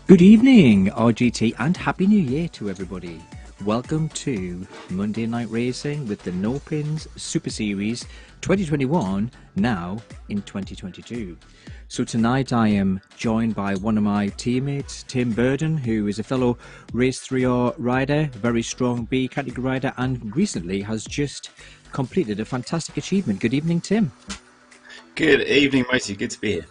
Good evening, RGT, and Happy New Year to everybody. Welcome to Monday Night Racing with the Nopinz Super Series 2021, now in 2022. So tonight I am joined by one of my teammates, Tim Burden, who is a fellow Race 3R rider, very strong B category rider, and recently has just completed a fantastic achievement. Good evening, Tim. Good evening, Mosey. Good to be here.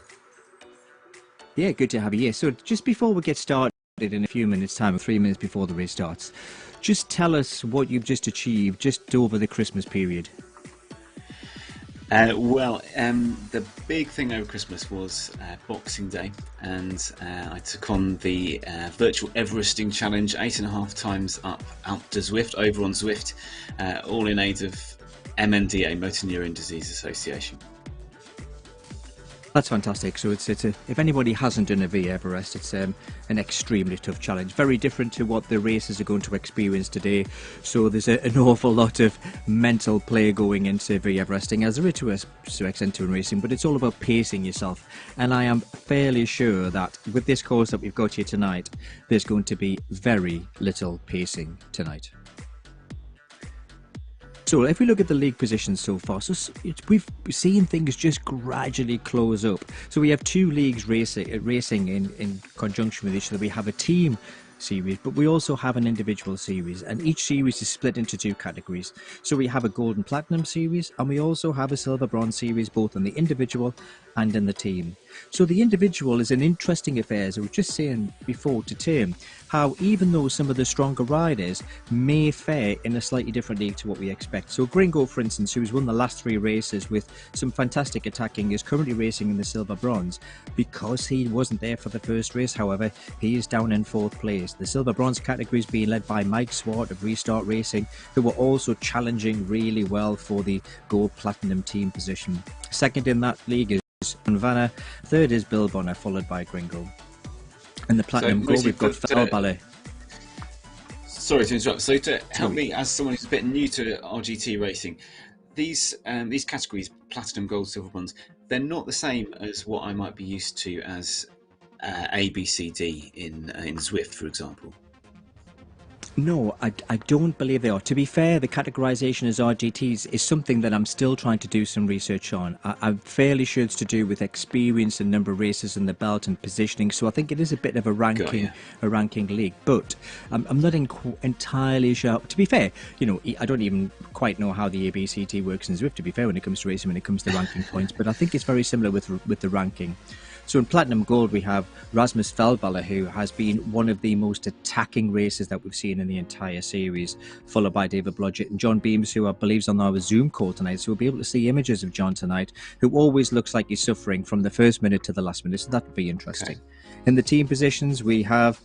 Yeah, good to have you here. So just before we get started in a few minutes' time, or 3 minutes before the race starts, just tell us what you've just achieved just over the Christmas period. The big thing over Christmas was Boxing Day, and I took on the virtual Everesting challenge 8.5 times up to Zwift, over on Zwift, all in aid of MNDA, Motor Neurone Disease Association. That's fantastic. So if anybody hasn't done a V Everest, it's an extremely tough challenge. Very different to what the racers are going to experience today. So there's an awful lot of mental play going into V Everesting, as there is to extent to in racing, but it's all about pacing yourself. And I am fairly sure that with this course that we've got here tonight, there's going to be very little pacing tonight. So if we look at the league positions so far, we've seen things just gradually close up. So we have two leagues racing in conjunction with each other. We have a team series, but we also have an individual series, and each series is split into two categories. So we have a gold and platinum series, and we also have a silver bronze series, both in the individual and in the team. So the individual is an interesting affair, as I was just saying before to Tim, how even though some of the stronger riders may fare in a slightly different league to what we expect. So Gringo, for instance, who's won the last 3 races with some fantastic attacking, is currently racing in the silver bronze. Because he wasn't there for the first race, however, he is down in 4th place. The silver bronze category is being led by Mike Swart of Restart Racing, who were also challenging really well for the gold platinum team position. Second in that league is Vanna, third is Bill Bonner, followed by Gringo. And the platinum gold, we've got Falbala. Sorry to interrupt. So to help me, as someone who's a bit new to RGT racing, these categories, platinum, gold, silver, bronze, they're not the same as what I might be used to as A, B, C, D in Zwift, for example. No, I don't believe they are. To be fair, the categorization as RGTs is something that I'm still trying to do some research on. I'm fairly sure it's to do with experience and number of races in the belt and positioning. So I think it is a bit of a ranking league. But I'm not entirely sure. To be fair, I don't even quite know how the ABCT works in Zwift, to be fair, when it comes to racing, when it comes to ranking points. But I think it's very similar with the ranking. So in Platinum Gold, we have Rasmus Feldballer, who has been one of the most attacking racers that we've seen in the entire series, followed by David Blodgett and John Beams, who I believe is on our Zoom call tonight. So we'll be able to see images of John tonight, who always looks like he's suffering from the first minute to the last minute. So that would be interesting. Okay. In the team positions, we have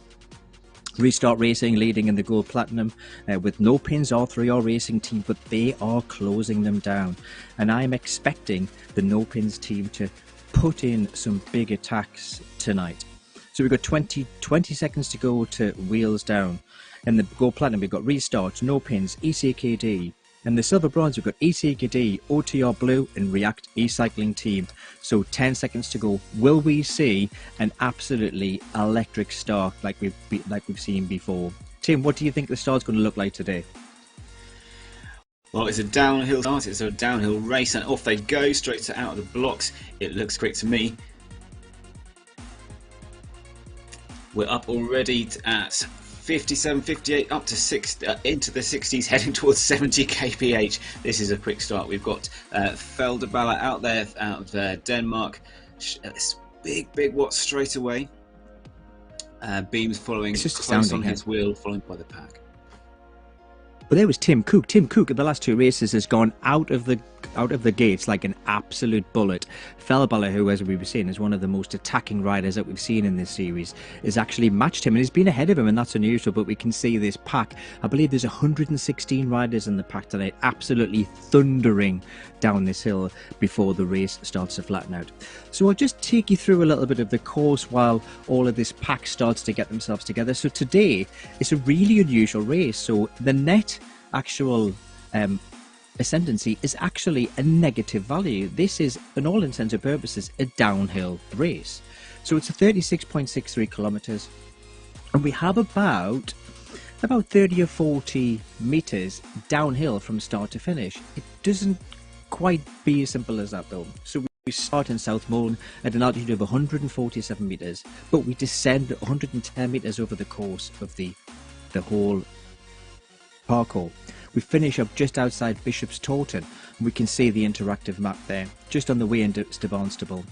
Restart Racing leading in the gold platinum with Nopinz R3R Racing team, but they are closing them down. And I'm expecting the Nopinz team to put in some big attacks tonight. So we've got 20 seconds to go to wheels down. In the gold platinum, we've got Restart, Nopinz, ECKD. And the silver bronze, we've got ECKD, OTR Blue, and React E-Cycling team. So 10 seconds to go. Will we see an absolutely electric start like we've seen before? Tim, what do you think the start's going to look like today? Well, it's a downhill start, it's a downhill race, and off they go, straight out of the blocks. It looks quick to me. We're up already at 57, 58, up to 60, into the 60s, heading towards 70 kph. This is a quick start. We've got Feldballer out of Denmark. Big watts straight away. Beams following close on his wheel, followed by the pack. But there was Tim Cook. Tim Cook, in the last 2 races, has gone out of the gates like an absolute bullet. Feldballer, who, as we were saying, is one of the most attacking riders that we've seen in this series, has actually matched him and he's been ahead of him, and that's unusual. But we can see this pack. I believe there's 116 riders in the pack tonight, absolutely thundering down this hill before the race starts to flatten out. So I'll just take you through a little bit of the course while all of this pack starts to get themselves together. So today, it's a really unusual race. So the net actual ascendancy is actually a negative value. This is, in all intents and purposes, a downhill race. So it's a 36.63 kilometers. And we have about 30 or 40 meters downhill from start to finish. It doesn't quite be as simple as that though. So we start in South Moln at an altitude of 147 meters, but we descend 110 meters over the course of the whole parkour. We finish up just outside Bishop's Taunton, and we can see the interactive map there, just on the way into Barnstable.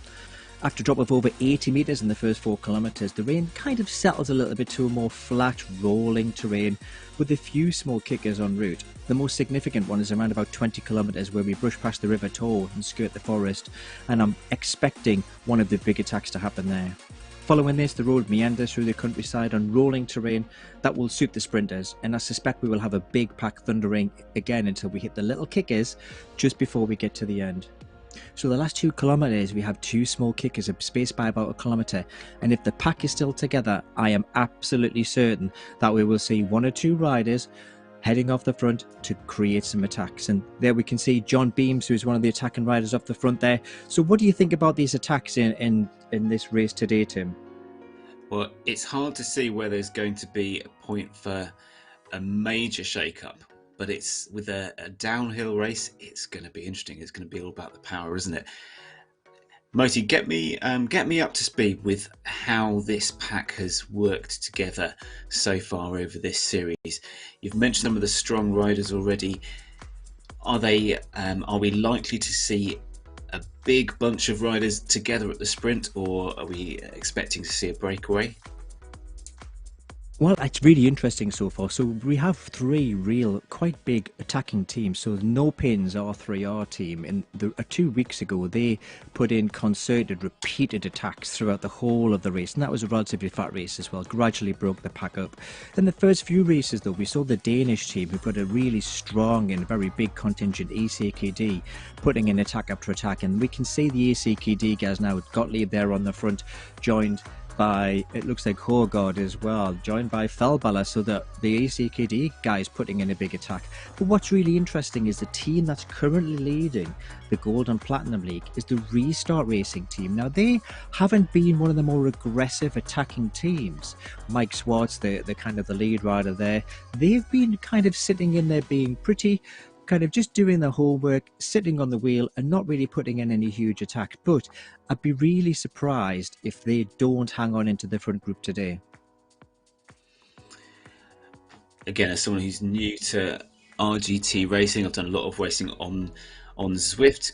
After a drop of over 80 metres in the first 4 kilometres, the rain kind of settles a little bit to a more flat, rolling terrain with a few small kickers en route. The most significant one is around about 20 kilometres where we brush past the River Tor and skirt the forest, and I'm expecting one of the big attacks to happen there. Following this, the road meanders through the countryside on rolling terrain that will suit the sprinters, and I suspect we will have a big pack thundering again until we hit the little kickers just before we get to the end. So the last 2 kilometres we have 2 small kickers spaced by about 1 kilometre, and if the pack is still together, I am absolutely certain that we will see 1 or 2 riders heading off the front to create some attacks. And there we can see John Beams, who's one of the attacking riders off the front there. So what do you think about these attacks in this race today, Tim? Well, it's hard to see where there's going to be a point for a major shake-up, but it's with a downhill race, it's going to be interesting. It's going to be all about the power, isn't it? Moti, get me up to speed with how this pack has worked together so far over this series. You've mentioned some of the strong riders already. Are we likely to see a big bunch of riders together at the sprint, or are we expecting to see a breakaway? Well, it's really interesting so far. So we have 3 real quite big attacking teams. So Nopinz R3R team, and 2 weeks ago they put in concerted, repeated attacks throughout the whole of the race, and that was a relatively flat race as well. Gradually broke the pack up. In the first few races though, we saw the Danish team, who've got a really strong and very big contingent, ECKD, putting in attack after attack, and we can see the ECKD guys now. Gottlieb there on the front, joined by, it looks like Horgard as well, joined by Fellballer, so that the ACKD guys putting in a big attack. But what's really interesting is the team that's currently leading the Gold and Platinum League is the Restart Racing team. Now, they haven't been one of the more aggressive attacking teams. Mike Swartz, the kind of the lead rider there, they've been kind of sitting in there being pretty kind of just doing the homework, sitting on the wheel and not really putting in any huge attacks. But I'd be really surprised if they don't hang on into the front group today. Again, as someone who's new to RGT racing, I've done a lot of racing on Zwift.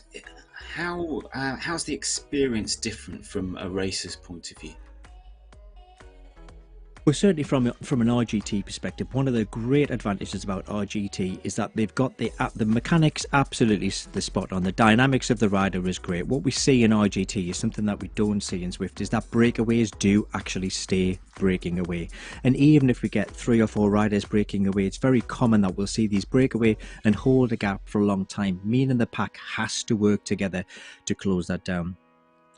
How's the experience different from a racer's point of view? Well, certainly from an RGT perspective, one of the great advantages about RGT is that they've got the mechanics absolutely the spot on. The dynamics of the rider is great. What we see in RGT is something that we don't see in Zwift, is that breakaways do actually stay breaking away. And even if we get 3 or 4 riders breaking away, it's very common that we'll see these break away and hold a gap for a long time, meaning the pack has to work together to close that down.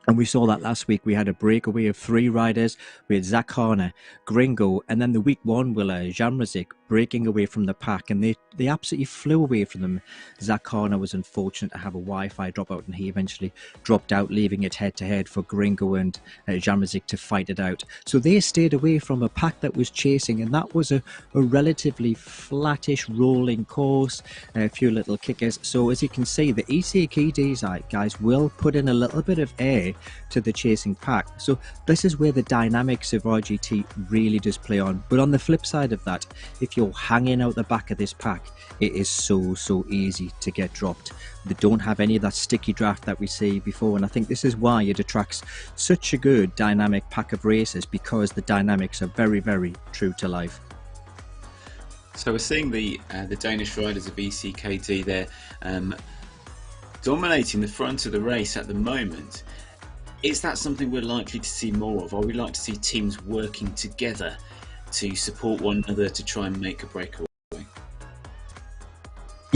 And we saw that last week. We had a breakaway of 3 riders. We had Zach Harner, Gringo, and then the week 1 Willer, Jamrazik, breaking away from the pack, and they absolutely flew away from them. Zach Harner was unfortunate to have a Wi-Fi dropout, and he eventually dropped out, leaving it head-to-head for Gringo and Jamrazik to fight it out. So they stayed away from a pack that was chasing, and that was a relatively flattish rolling course, a few little kickers. So as you can see, the ECKDs guys will put in a little bit of air to the chasing pack. So this is where the dynamics of RGT really does play on. But on the flip side of that, if you're hanging out the back of this pack, it is so easy to get dropped. They don't have any of that sticky draft that we see before, and I think this is why it attracts such a good dynamic pack of racers, because the dynamics are very true to life. So we're seeing the Danish riders of ECKD there dominating the front of the race at the moment. Is that something we're likely to see more of? Are we likely to see teams working together to support one another to try and make a breakaway?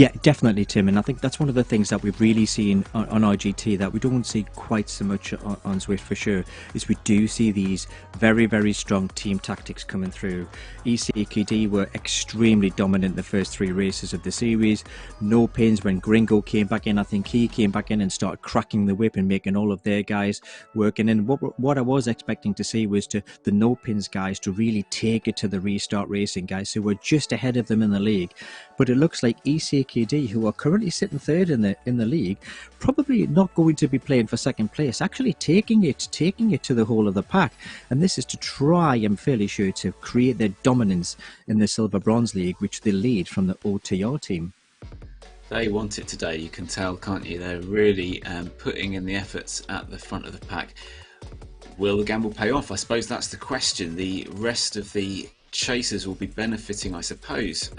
Yeah, definitely, Tim. And I think that's one of the things that we've really seen on RGT that we don't see quite so much on Swift for sure, is we do see these very, very strong team tactics coming through. ECKD were extremely dominant the first three races of the series. Nopinz, when Gringo came back in, I think he came back in and started cracking the whip and making all of their guys working. And what I was expecting to see was the Nopinz guys to really take it to the restart racing guys who were just ahead of them in the league. But it looks like ECKD, who are currently sitting third in the league, probably not going to be playing for second place, actually taking it to the whole of the pack. And this is to try, I'm fairly sure, to create their dominance in the Silver Bronze League, which they lead from the OTR team. They want it today, you can tell, can't you? They're really putting in the efforts at the front of the pack. Will the gamble pay off? I suppose that's the question. The rest of the chasers will be benefiting, I suppose,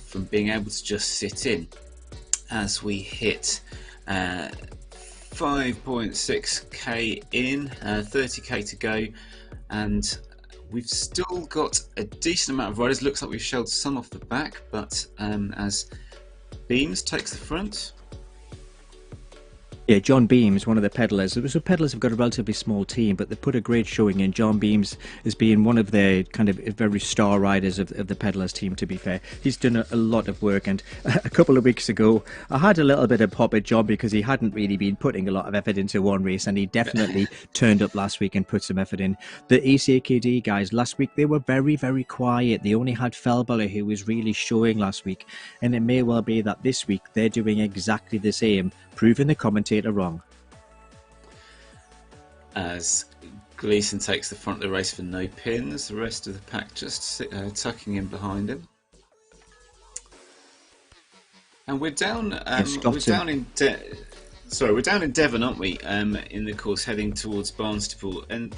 from being able to just sit in as we hit 5.6k in, 30k to go, and we've still got a decent amount of riders. Looks like we've shelled some off the back, but as Beams takes the front. Yeah, John Beams, one of the pedallers. The pedallers have got a relatively small team, but they put a great showing in. John Beams is being one of the kind of very star riders of the pedallers team, to be fair. He's done a lot of work, and a couple of weeks ago, I had a little bit of pop at John because he hadn't really been putting a lot of effort into one race, and he definitely turned up last week and put some effort in. The ECKD guys, last week, they were very, very quiet. They only had Fellballer, who was really showing last week, and it may well be that this week they're doing exactly the same, proving the commentator wrong. As Gleason takes the front of the race for Nopinz, the rest of the pack just tucking in behind him. And we're down. We're down in Devon, aren't we? In the course, heading towards Barnstaple. And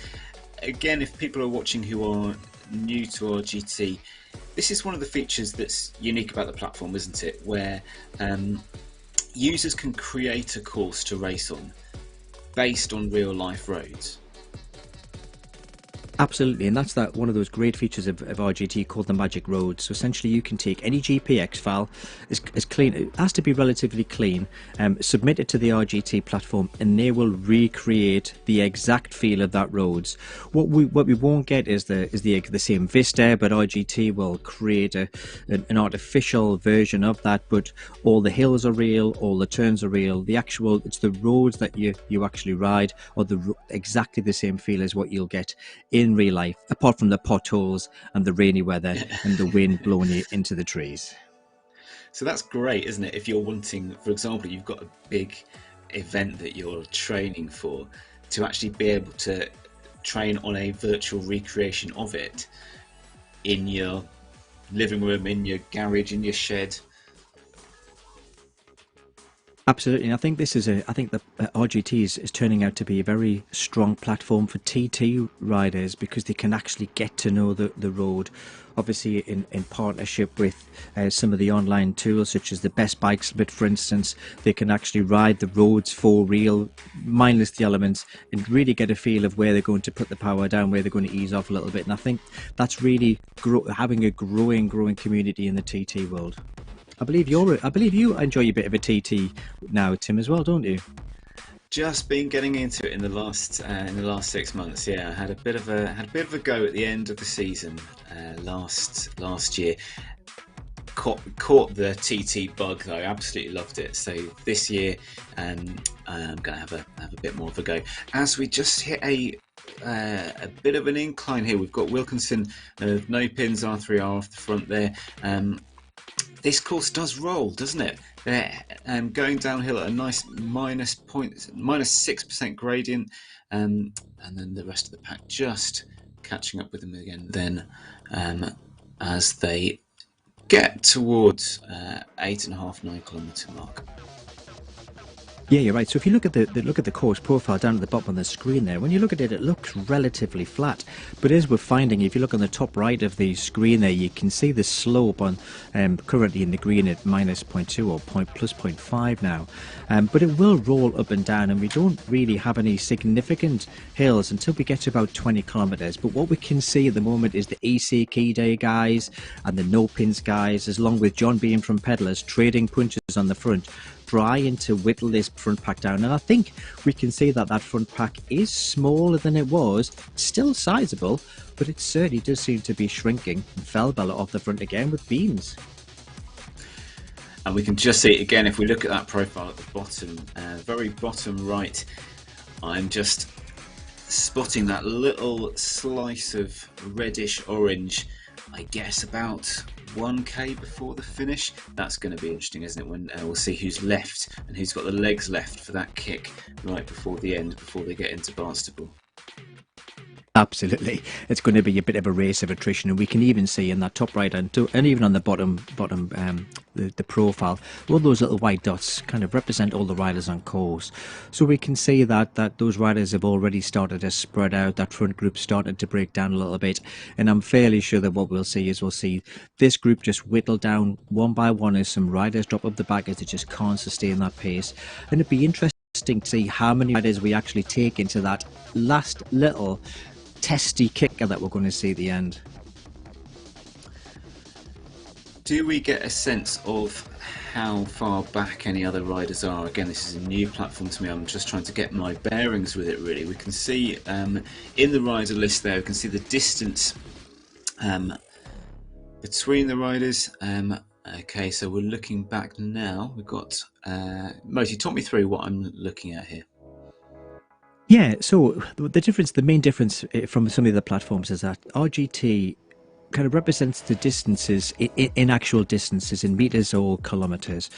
again, if people are watching who are new to RGT, this is one of the features that's unique about the platform, isn't it? Where users can create a course to race on based on real life roads. Absolutely, and that's one of those great features of RGT called the Magic Roads. So essentially you can take any GPX file, as clean, it has to be relatively clean, submit it to the RGT platform, and they will recreate the exact feel of that roads. What we won't get is the same vista, but RGT will create an artificial version of that, but all the hills are real, all the turns are real, it's the roads that you actually ride, or exactly the same feel as what you'll get in real life, apart from the potholes and the rainy weather and the wind blowing you into the trees. So that's great, isn't it? If you're wanting, for example, you've got a big event that you're training for, to actually be able to train on a virtual recreation of it in your living room, in your garage, in your shed. Absolutely, and I think the RGT is turning out to be a very strong platform for TT riders, because they can actually get to know the road, obviously in partnership with some of the online tools such as the Best Bike Split, for instance. They can actually ride the roads for real, mindless the elements, and really get a feel of where they're going to put the power down, where they're going to ease off a little bit. And I think that's really having a growing community in the TT world. I believe you enjoy a bit of a TT now, Tim, as well, don't you? Just been getting into it in the last 6 months. Yeah, I had a bit of a go at the end of the season last year. Caught the TT bug though. Absolutely loved it. So this year, I'm gonna have a bit more of a go. As we just hit a bit of an incline here, we've got Wilkinson, Nopinz, R3R off the front there. This course does roll, doesn't it? They're going downhill at a nice minus 6% gradient, and then the rest of the pack just catching up with them again. Then, as they get towards 8.5-9 kilometre mark. Yeah, you're right. So if you look at the course profile down at the bottom of the screen there, when you look at it, it looks relatively flat. But as we're finding, if you look on the top right of the screen there, you can see the slope on currently in the green at minus zero point 0.2 or plus 0.5 now. But it will roll up and down, and we don't really have any significant hills until we get to about 20 kilometers. But what we can see at the moment is the EC Key Day guys and the Nopinz guys, as long with John Beam from Pedalers, trading punches on the front, trying to whittle this front pack down. And I think we can see that that front pack is smaller than it was, still sizable, but it certainly does seem to be shrinking. Feldbella off the front again with beams. And we can just see it again if we look at that profile at the bottom, very bottom right. I'm just spotting that little slice of reddish orange, I guess about 1k before the finish. That's going to be interesting, isn't it, when we'll see who's left and who's got the legs left for that kick right before the end, before they get into Barnstable. Absolutely, it's going to be a bit of a race of attrition, and we can even see in that top right and even on the bottom the profile, all those little white dots kind of represent all the riders on course. So we can see that those riders have already started to spread out. That front group started to break down a little bit, and I'm fairly sure that what we'll see this group just whittle down one by one as some riders drop up the back as they just can't sustain that pace. And it'd be interesting to see how many riders we actually take into that last little testy kicker that we're going to see at the end. Do we get a sense of how far back any other riders are? Again, this is a new platform to me. I'm just trying to get my bearings with it, really. We can see in the rider list there, we can see the distance between the riders. Okay, so we're looking back now. We've got Moti, talk me through what I'm looking at here. Yeah, so the main difference from some of the platforms is that RGT kind of represents the distances in actual distances in meters or kilometers,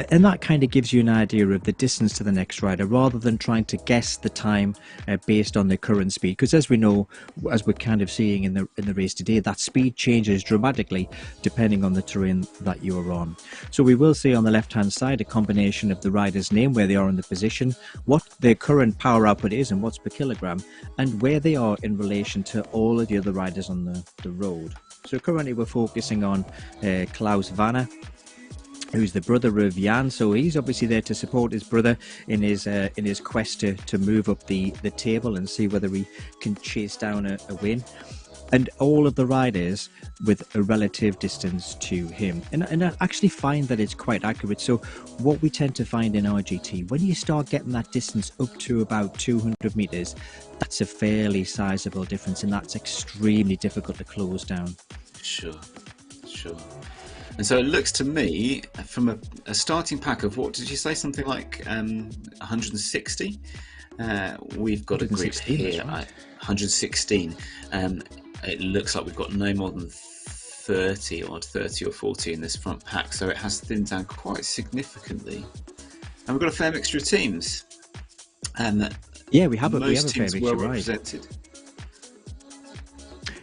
and that kind of gives you an idea of the distance to the next rider rather than trying to guess the time based on the current speed, because as we know, as we're kind of seeing in the race today, that speed changes dramatically depending on the terrain that you are on. So we will see on the left hand side a combination of the rider's name, where they are in the position, what their current power output is in watts per kilogram, and where they are in relation to all of the other riders on the road. So currently we're focusing on Klaus Vanner, who's the brother of Jan. So he's obviously there to support his brother in his quest to move up the table and see whether he can chase down a win. And all of the riders with a relative distance to him. And I actually find that it's quite accurate. So what we tend to find in RGT, when you start getting that distance up to about 200 meters, that's a fairly sizable difference, and that's extremely difficult to close down. Sure. And so it looks to me, from a starting pack of, what did you say, something like 160? We've got a group here, right. 116. It looks like we've got no more than 30 or 40 in this front pack, so it has thinned down quite significantly. And we've got a fair mixture of teams. Yeah, we have a fair mixture, well represented.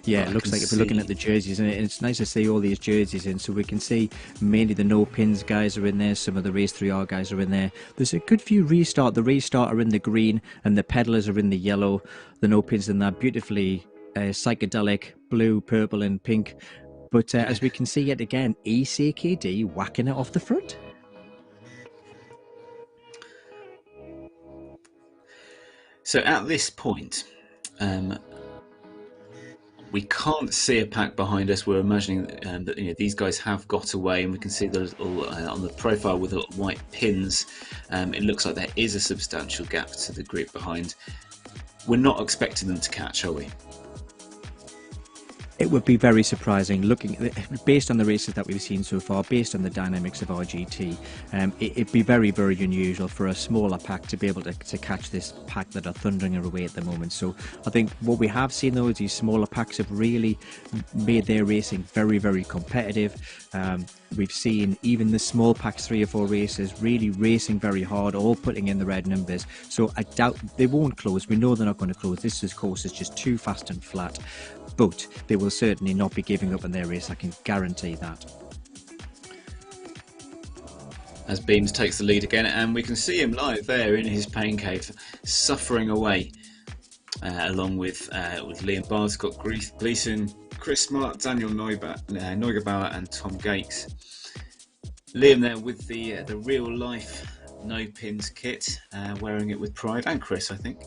Yeah, it looks like if we're looking at the jerseys, and it's nice to see all these jerseys in, so we can see mainly the Nopinz guys are in there, some of the Race 3R guys are in there. There's a good few restart. The restart are in the green, and the pedalers are in the yellow. The Nopinz in that beautifully psychedelic blue, purple and pink. But as we can see yet again, ECKD whacking it off the front. So at this point, we can't see a pack behind us. We're imagining that these guys have got away, and we can see the little on the profile with the white pins. It looks like there is a substantial gap to the group behind. We're not expecting them to catch, are we? It would be very surprising, based on the races that we've seen so far, based on the dynamics of RGT. It'd be very, very unusual for a smaller pack to be able to catch this pack that are thundering away at the moment. So I think what we have seen, though, is these smaller packs have really made their racing very, very competitive. We've seen even the small packs, 3 or 4 races, really racing very hard, all putting in the red numbers. So I doubt they won't close. We know they're not going to close. This course is just too fast and flat. But they will certainly not be giving up on their race, I can guarantee that. as Beams takes the lead again, and we can see him live there in his pain cave, suffering away, along with Liam Bard, Scott Gleeson, Chris Smart, Daniel Neugebauer, and Tom Gates. Liam there with the real life Nopinz kit, wearing it with pride, and Chris, I think.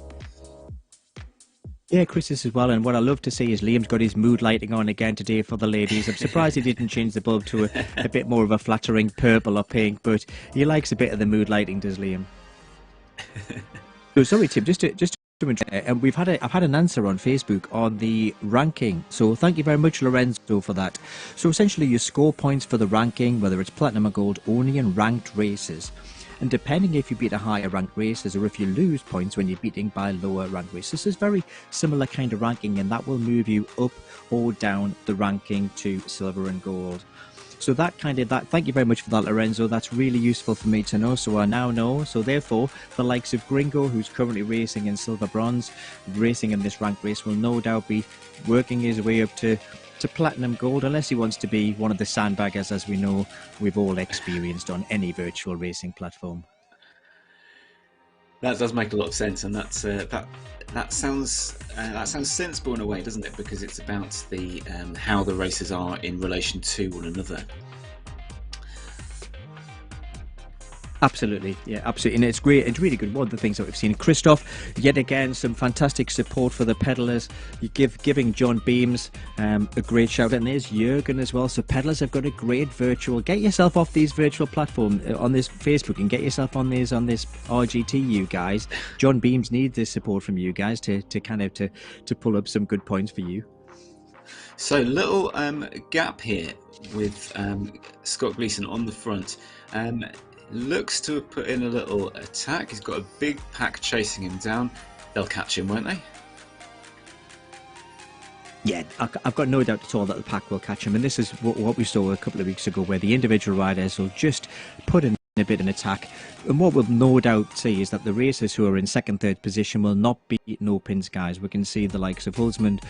Yeah, Chris is as well, and what I love to see is Liam's got his mood lighting on again today for the ladies. I'm surprised he didn't change the bulb to a bit more of a flattering purple or pink, but he likes a bit of the mood lighting, does Liam? So sorry, Tim, and I've had an answer on Facebook on the ranking, so thank you very much, Lorenzo, for that. So essentially you score points for the ranking, whether it's platinum or gold, only in ranked races. And depending if you beat a higher ranked races or if you lose points when you're beating by lower ranked races, this is very similar kind of ranking, and that will move you up or down the ranking to silver and gold. So thank you very much for that, Lorenzo. That's really useful for me to know, so I now know. So therefore, the likes of Gringo, who's currently racing in silver bronze, racing in this ranked race, will no doubt be working his way up to platinum gold, unless he wants to be one of the sandbaggers, as we know we've all experienced on any virtual racing platform. That does make a lot of sense, and that sounds sensible in a way, doesn't it? Because it's about the how the races are in relation to one another. Absolutely, yeah, absolutely, and it's great. It's really good. One of the things that we've seen, Christoph, yet again, some fantastic support for the pedalers. You giving John Beams a great shout, and there's Jürgen as well. So pedalers have got a great virtual. Get yourself off these virtual platforms on this Facebook and get yourself on this RGT. You guys, John Beams needs this support from you guys to pull up some good points for you. So little gap here with Scott Gleeson on the front. Looks to have put in a little attack. He's got a big pack chasing him down. They'll catch him, won't they? Yeah, I've got no doubt at all that the pack will catch him. And this is what we saw a couple of weeks ago, where the individual riders will just put in a bit of an attack. And what we'll no doubt see is that the racers who are in second, third position will not be Nopinz guys. We can see the likes of Hulsman,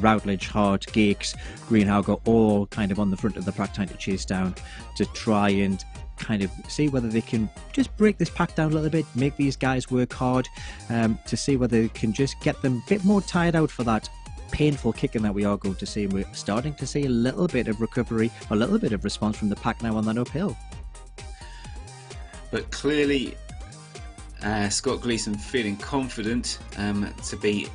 Routledge, Hart, Gakes, Greenhauger, all kind of on the front of the pack trying to chase down to try and kind of see whether they can just break this pack down a little bit, make these guys work hard, to see whether they can just get them a bit more tired out for that painful kicking that we are going to see. And we're starting to see a little bit of recovery, a little bit of response from the pack now on that uphill. But clearly Scott Gleeson feeling confident to be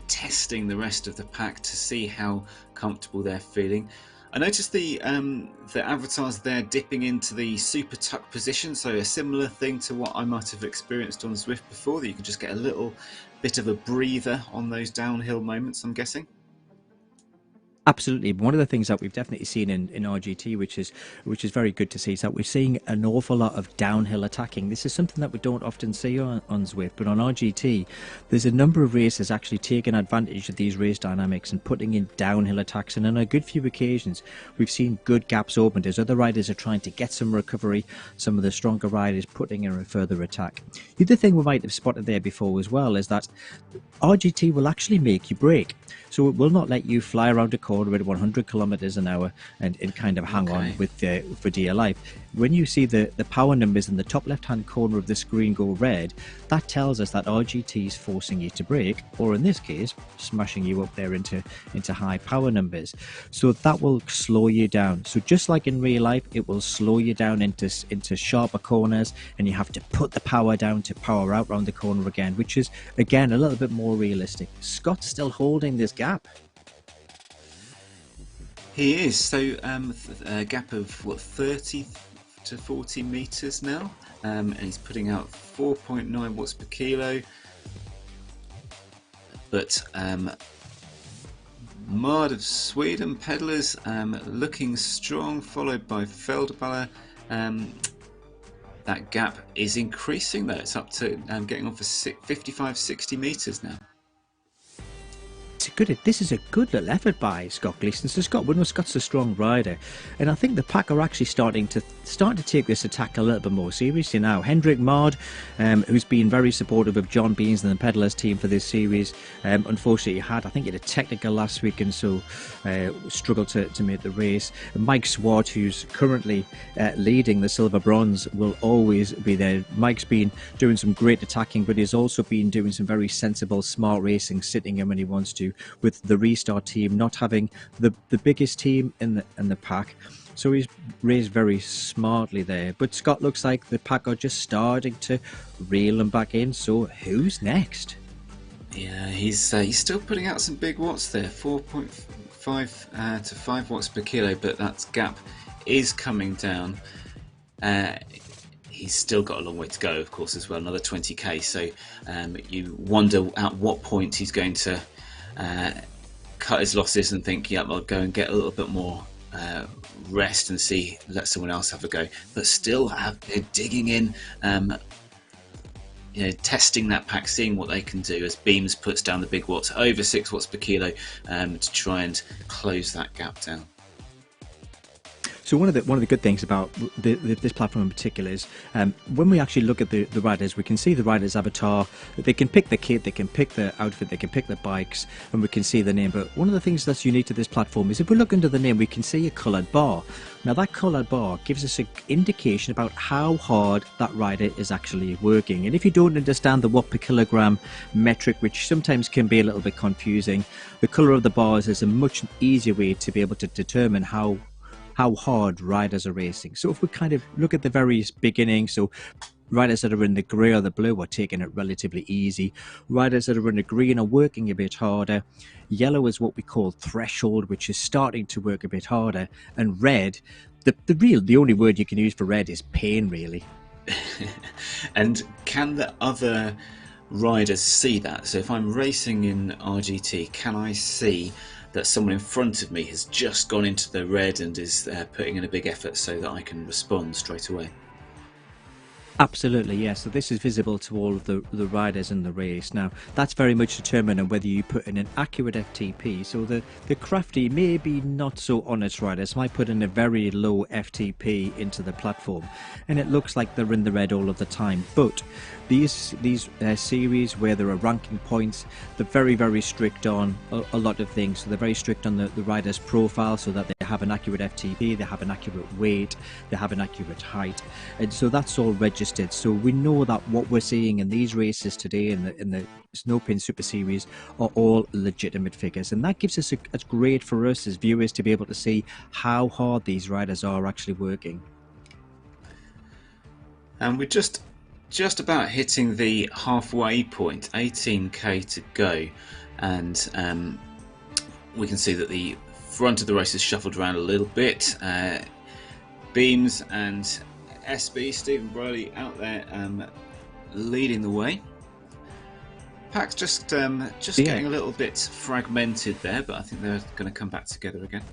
testing the rest of the pack to see how comfortable they're feeling. I noticed the avatars there dipping into the super tuck position, so a similar thing to what I might have experienced on Zwift before, that you could just get a little bit of a breather on those downhill moments, I'm guessing. Absolutely. One of the things that we've definitely seen in RGT, which is very good to see, is that we're seeing an awful lot of downhill attacking. This is something that we don't often see on Zwift, but on RGT, there's a number of racers actually taking advantage of these race dynamics and putting in downhill attacks. And on a good few occasions, we've seen good gaps opened as other riders are trying to get some recovery, some of the stronger riders putting in a further attack. The other thing we might have spotted there before as well is that RGT will actually make you brake. So it will not let you fly around a corner at 100 kilometers an hour and kind of hang on for dear life. When you see the power numbers in the top left-hand corner of the screen go red, that tells us that RGT is forcing you to brake, or in this case, smashing you up there into high power numbers. So that will slow you down. So just like in real life, it will slow you down into sharper corners, and you have to put the power down to power out round the corner again, which is, again, a little bit more realistic. Scott's still holding this gap. He is. So a gap of 30 to 40 meters now, and he's putting out 4.9 watts per kilo. But Mard of Sweden pedalers looking strong, followed by Felderballer. That gap is increasing though. It's up to getting on for 55-60 meters now. good. This is a good little effort by Scott Gleeson. So Scott, we know Scott's a strong rider, and I think the pack are actually starting to take this attack a little bit more seriously now. Hendrik Mard, who's been very supportive of John Beans and the Pedalers team for this series, unfortunately he had a technical last week, and so struggled to make the race. Mike Swart, who's currently leading the silver bronze, will always be there. Mike's been doing some great attacking, but he's also been doing some very sensible, smart racing, sitting in when he wants to, with the restart team not having the biggest team in the pack. So he's raced very smartly there. But Scott, looks like the pack are just starting to reel him back in. So who's next? Yeah, he's still putting out some big watts there, 4.5 to 5 watts per kilo, but that gap is coming down. He's still got a long way to go, of course, as well, another 20k. So you wonder at what point he's going to cut his losses and think, yeah, I'll go and get a little bit more rest and let someone else have a go. But still digging in, testing that pack, seeing what they can do as Beams puts down the big watts, over 6 watts per kilo, to try and close that gap down. So one of the good things about this platform in particular is when we actually look at the riders, we can see the rider's avatar. They can pick the kit, they can pick the outfit, they can pick the bikes, and we can see the name. But one of the things that's unique to this platform is if we look under the name, we can see a coloured bar. Now that coloured bar gives us an indication about how hard that rider is actually working. And if you don't understand the watt per kilogram metric, which sometimes can be a little bit confusing, the colour of the bars is a much easier way to be able to determine how hard riders are racing. So if we kind of look at the very beginning, so riders that are in the grey or the blue are taking it relatively easy. Riders that are in the green are working a bit harder. Yellow is what we call threshold, which is starting to work a bit harder. And red, the only word you can use for red is pain, really. And can the other riders see that? So if I'm racing in RGT, can I see that someone in front of me has just gone into the red and is putting in a big effort so that I can respond straight away? Absolutely, yes. So this is visible to all of the riders in the race. Now, that's very much determined on whether you put in an accurate FTP. So the crafty, maybe not so honest riders might put in a very low FTP into the platform, and it looks like they're in the red all of the time. But these series where there are ranking points, they're very, very strict on a lot of things. So they're very strict on the rider's profile, so that they have an accurate FTP, they have an accurate weight, they have an accurate height, and so that's all registered. So we know that what we're seeing in these races today in the Nopinz Super Series are all legitimate figures, and that gives us it's great for us as viewers to be able to see how hard these riders are actually working. And we're just about hitting the halfway point, 18k to go, and we can see that the front of the race is shuffled around a little bit. Beams and SB, Stephen Briley, out there leading the way. Pack's just getting a little bit fragmented there, but I think they're going to come back together again.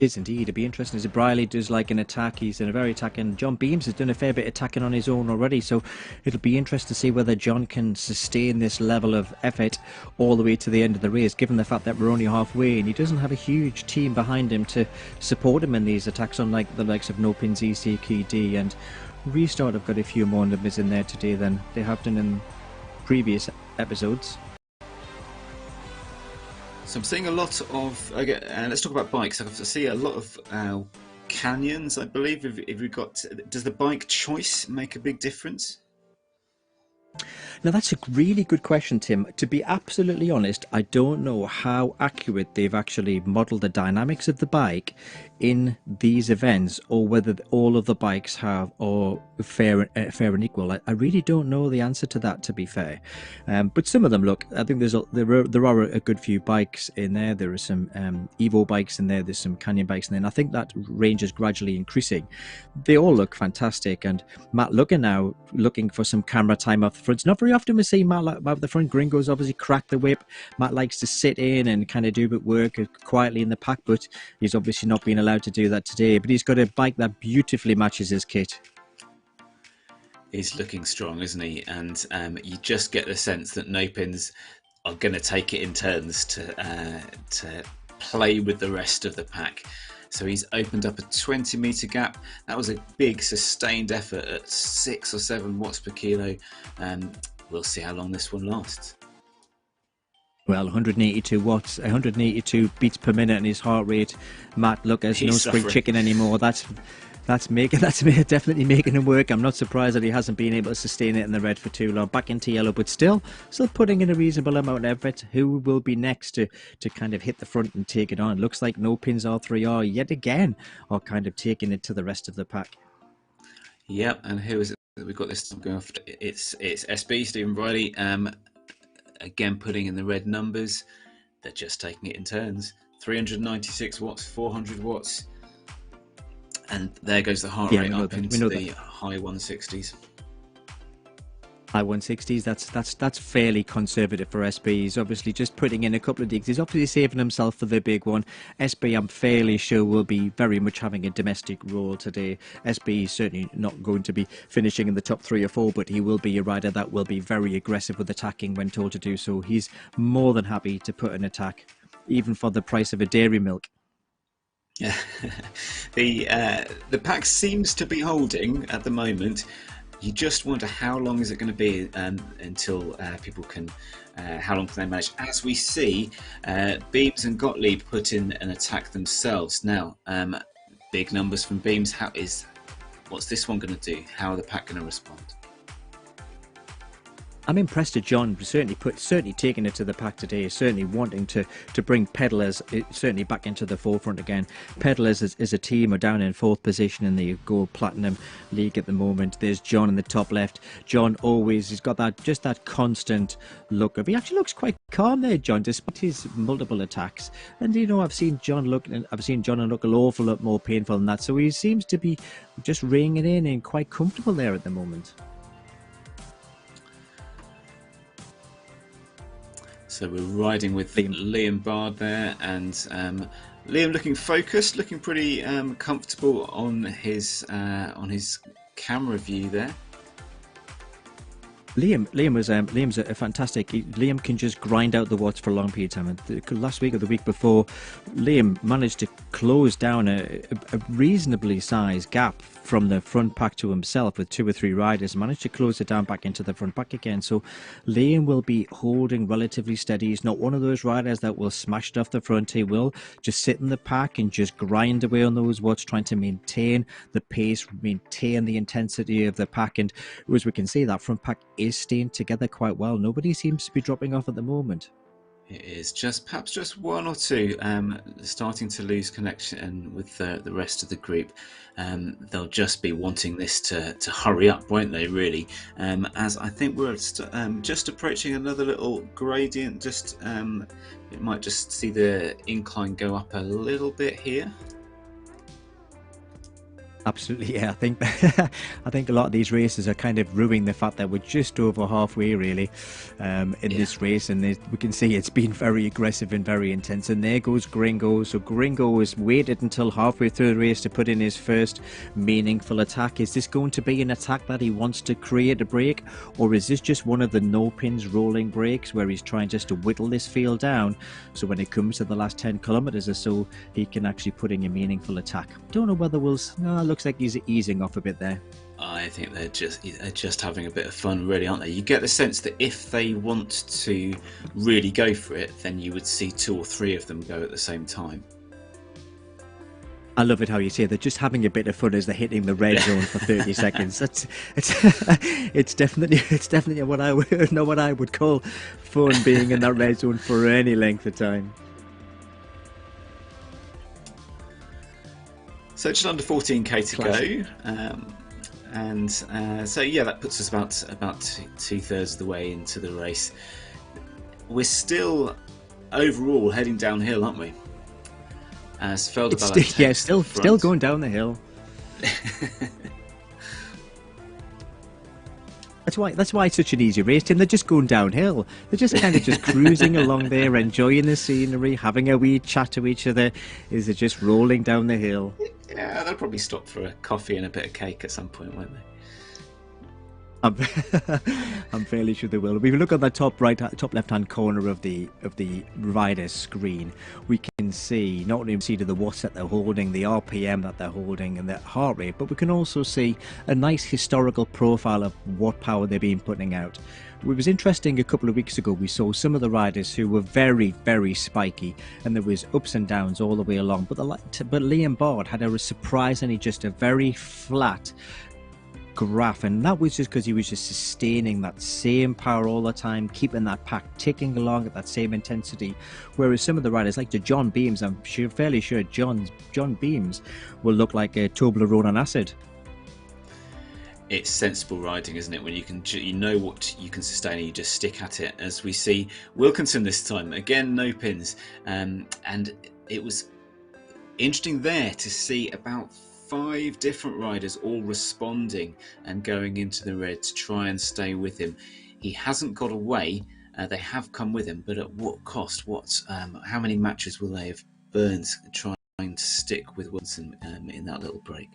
Is indeed. It'd be interesting as Briley does like an attack. He's in a very attacking. John Beams has done a fair bit attacking on his own already, so it'll be interesting to see whether John can sustain this level of effort all the way to the end of the race, given the fact that we're only halfway and he doesn't have a huge team behind him to support him in these attacks, unlike the likes of Nopinz, ECKD and Restart have got a few more numbers in there today than they have done in previous episodes. So I'm seeing a lot of, let's talk about bikes. I see a lot of canyons, I believe. If we've got, does the bike choice make a big difference? Now that's a really good question, Tim. To be absolutely honest, I don't know how accurate they've actually modelled the dynamics of the bike in these events, or whether all of the bikes are fair and equal. I really don't know the answer to that, to be fair. But some of them, look, I think there are a good few bikes in there. There are some Evo bikes in there. There's some Canyon bikes in there. And I think that range is gradually increasing. They all look fantastic. And Matt Lugger now looking for some camera time off the front. It's not very often we see Matt out the front. Gringo's obviously cracked the whip. Matt likes to sit in and kind of do a bit work quietly in the pack, but he's obviously not been allowed to do that today. But he's got a bike that beautifully matches his kit. He's looking strong, isn't he? And you just get the sense that Nopinz are going to take it in turns to play with the rest of the pack. So he's opened up a 20-meter gap. That was a big sustained effort at 6 or 7 watts per kilo. We'll see how long this one lasts. Well, 182 watts, 182 beats per minute, and his heart rate, Matt, look, there's no spring chicken anymore. That's definitely making him work. I'm not surprised that he hasn't been able to sustain it in the red for too long. Back into yellow, but still putting in a reasonable amount of effort. Who will be next to kind of hit the front and take it on? It looks like Nopinz R3R yet again are kind of taking it to the rest of the pack. Yep, and who is it that we've got this time going off? It's SB, Stephen Briley. Again, putting in the red numbers. They're just taking it in turns. 396 watts, 400 watts. And there goes the heart rate up into the high 160s. High 160s, that's fairly conservative for SB. He's obviously just putting in a couple of digs. He's obviously saving himself for the big one. SB, I'm fairly sure, will be very much having a domestic role today. SB is certainly not going to be finishing in the top 3 or 4, but he will be a rider that will be very aggressive with attacking when told to do so. He's more than happy to put an attack, even for the price of a dairy milk. Yeah, the pack seems to be holding at the moment. You just wonder how long is it going to be until people can, how long can they manage? As we see, Beams and Gottlieb put in an attack themselves. Now, big numbers from Beams. What's this one going to do? How are the pack going to respond? I'm impressed at John, certainly taking it to the pack today, certainly wanting to bring Pedalers certainly back into the forefront again. Pedalers as a team are down in 4th position in the Gold Platinum League at the moment. There's John in the top left. John he's got that constant look of, he actually looks quite calm there, John, despite his multiple attacks. And I've seen John look an awful lot more painful than that. So he seems to be just reining it in and quite comfortable there at the moment. So we're riding with Liam Bard there, and Liam looking focused, looking pretty comfortable on his camera view there. Liam's a fantastic. Liam can just grind out the watts for a long period of time. And last week or the week before, Liam managed to close down a reasonably sized gap from the front pack to himself with 2 or 3 riders. Managed to close it down back into the front pack again. So Liam will be holding relatively steady. He's not one of those riders that will smash it off the front. He will just sit in the pack and just grind away on those watts, trying to maintain the pace, maintain the intensity of the pack. And as we can see, that front pack is staying together quite well. Nobody seems to be dropping off at the moment. It is perhaps just 1 or 2 starting to lose connection with the rest of the group. They'll just be wanting this to hurry up, won't they, really? As I think we're just approaching another little gradient. It might just see the incline go up a little bit here. Absolutely, yeah. I think a lot of these races are kind of ruining the fact that we're just over halfway, really, in this race, and we can see it's been very aggressive and very intense. And there goes Gringo. So Gringo has waited until halfway through the race to put in his first meaningful attack. Is this going to be an attack that he wants to create a break, or is this just one of the Nopinz rolling breaks where he's trying just to whittle this field down, so when it comes to the last 10 kilometers or so, he can actually put in a meaningful attack? Don't know whether looks like he's easing off a bit there. I think they're just having a bit of fun, really, aren't they? You get the sense that if they want to really go for it, then you would see 2 or 3 of them go at the same time. I love it how you say they're just having a bit of fun as they're hitting the red zone for 30 seconds. It's definitely what I would call fun, being in that red zone for any length of time. So just under 14k to go, so yeah, that puts us about 2/3 of the way into the race. We're still overall heading downhill, aren't we? As Feldebala still going down the hill. That's why it's such an easy race, Tim. They're just going downhill. They're just kind of just cruising along there, enjoying the scenery, having a wee chat to each other. They're just rolling down the hill. Yeah, they'll probably stop for a coffee and a bit of cake at some point, won't they? I'm, I'm fairly sure they will. If we look at the top left-hand corner of the rider screen, we can see not only see the watts that they're holding, the RPM that they're holding, and their heart rate, but we can also see a nice historical profile of what power they've been putting out. It was interesting a couple of weeks ago. We saw some of the riders who were very, very spiky, and there was ups and downs all the way along. But Liam Bard had a surprisingly just a very flat graph, and that was just because he was just sustaining that same power all the time, keeping that pack ticking along at that same intensity. Whereas some of the riders, like the John Beams, I'm fairly sure John Beams will look like a Toblerone on acid. It's sensible riding, isn't it? When you know what you can sustain and you just stick at it. As we see Wilkinson this time again, Nopinz, and it was interesting there to see about 5 different riders all responding and going into the red to try and stay with him. He hasn't got away. They have come with him, but at what cost? How many matches will they have burned trying to stick with Wilson in that little break?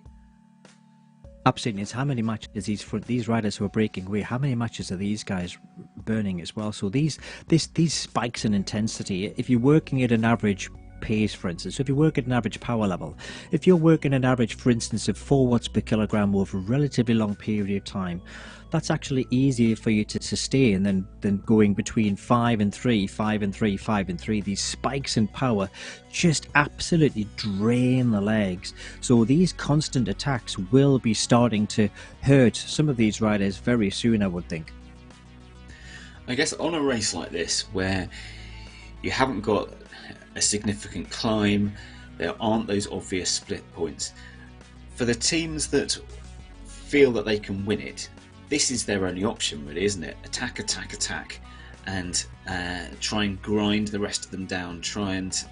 Absolutely, it's how many matches these riders who are breaking away. How many matches are these guys burning as well? So these spikes in intensity. If you're working at an average pace, for instance, so if you work at an average power level, if you're working an average, for instance, of 4 watts per kilogram over a relatively long period of time, that's actually easier for you to sustain than going between 5 and 3, 5 and 3, 5 and 3. These spikes in power just absolutely drain the legs. So these constant attacks will be starting to hurt some of these riders very soon, I would think. I guess on a race like this, where you haven't got a significant climb, there aren't those obvious split points, for the teams that feel that they can win it, this is their only option, really, isn't it? Attack, attack, attack, and try and grind the rest of them down, try and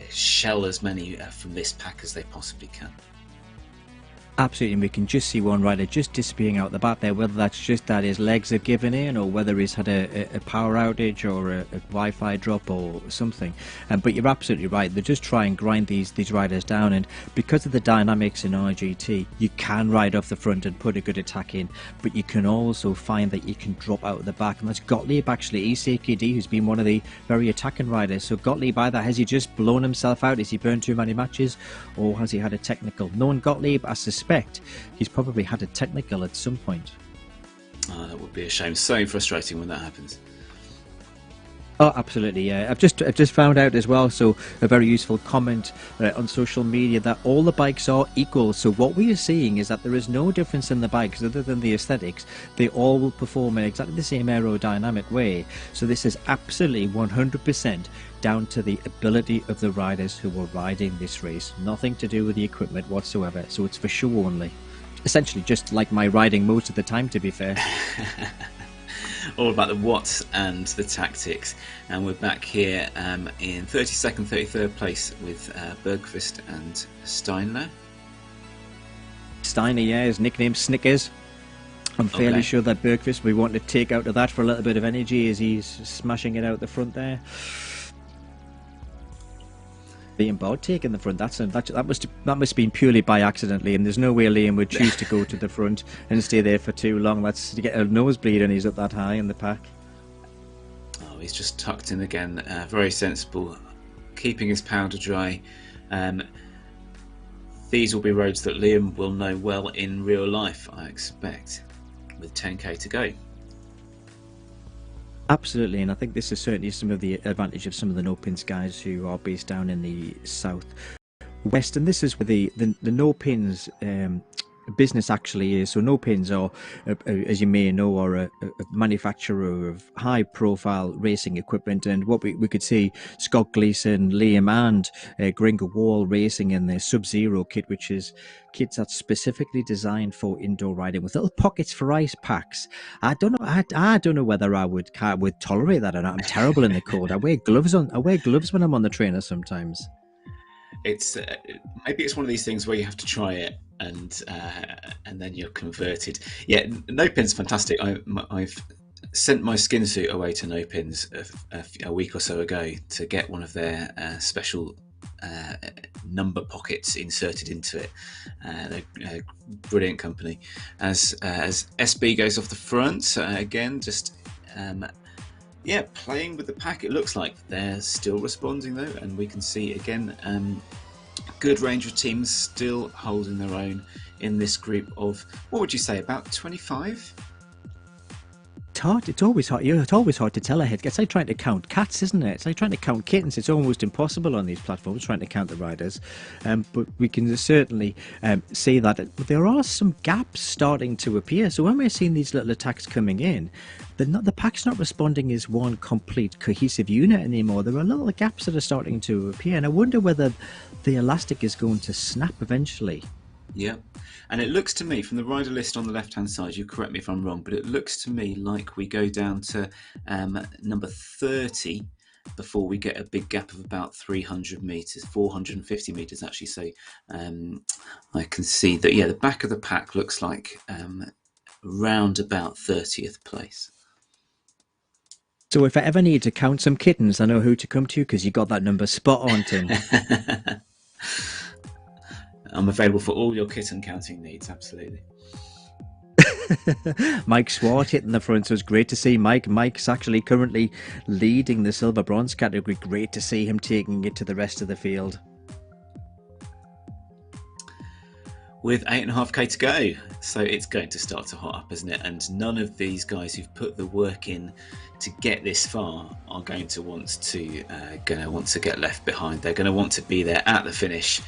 shell as many from this pack as they possibly can. Absolutely, and we can just see one rider just disappearing out the back there, whether that's just that his legs have given in or whether he's had a power outage or a Wi-Fi drop or something. But you're absolutely right, they just try and grind these riders down, and because of the dynamics in RGT, you can ride off the front and put a good attack in, but you can also find that you can drop out of the back, and that's Gottlieb actually, ECKD, who's been one of the very attacking riders. So Gottlieb, either has he just blown himself out, has he burned too many matches, or has he had a technical? Knowing Gottlieb, I suspect he's probably had a technical at some point. Oh, that would be a shame. So frustrating when that happens. Oh, absolutely, yeah. I've just found out as well, so a very useful comment on social media, that all the bikes are equal. So what we are seeing is that there is no difference in the bikes other than the aesthetics. They all will perform in exactly the same aerodynamic way. So this is absolutely 100% down to the ability of the riders who are riding this race. Nothing to do with the equipment whatsoever. So it's for show only. Essentially just like my riding most of the time, to be fair. All about the watts and the tactics, and we're back here in 32nd, 33rd place with Bergqvist and Steiner. Steiner, yeah, his nickname Snickers. I'm fairly sure that Bergqvist, we want to take out of that for a little bit of energy as he's smashing it out the front there. Liam Bard taking the front, that must have been purely by accident, Liam. There's no way Liam would choose to go to the front and stay there for too long. That's to get a nosebleed and he's up that high in the pack. Oh, he's just tucked in again, very sensible, keeping his powder dry. These will be roads that Liam will know well in real life, I expect, with 10k to go. Absolutely, and I think this is certainly some of the advantage of some of the Nopinz guys who are based down in the south west, and this is where the Nopinz business actually is. So Nopinz are, as you may know, are a manufacturer of high profile racing equipment, and what we could see Scott Gleason, Liam and Gringo Wall racing in their Sub-Zero kit, which is kits that's specifically designed for indoor riding with little pockets for ice packs. I don't know whether I would tolerate that or not. I'm terrible in the cold. I wear gloves when I'm on the trainer sometimes. It's maybe it's one of these things where you have to try it and then you're converted. Yeah, Nopinz fantastic. I've sent my skin suit away to Nopinz a week or so ago to get one of their special number pockets inserted into it. They're a brilliant company. As SB goes off the front, again, just playing with the pack. It looks like they're still responding though, and we can see again good range of teams still holding their own in this group of, what would you say, about 25? It's hard. It's always hard. It's always hard to tell ahead. It's like trying to count cats, isn't it? It's like trying to count kittens. It's almost impossible on these platforms trying to count the riders. But we can certainly see that there are some gaps starting to appear. So when we're seeing these little attacks coming in, the pack's not responding as one complete cohesive unit anymore. There are little gaps that are starting to appear, and I wonder whether the elastic is going to snap eventually. Yeah, and it looks to me from the rider list on the left hand side, you correct me if I'm wrong, but it looks to me like we go down to number 30 before we get a big gap of about 300 meters, 450 meters actually. So I can see that, yeah, the back of the pack looks like around about 30th place. So if I ever need to count some kittens, I know who to come to, because you got that number spot on, Tim. I'm available for all your kitten counting needs, absolutely. Mike Swart hitting the front, so it's great to see Mike. Mike's actually currently leading the silver bronze category. Great to see him taking it to the rest of the field. With 8.5k to go, so it's going to start to hot up, isn't it? And none of these guys who've put the work in to get this far are going to want to get left behind. They're going to want to be there at the finish,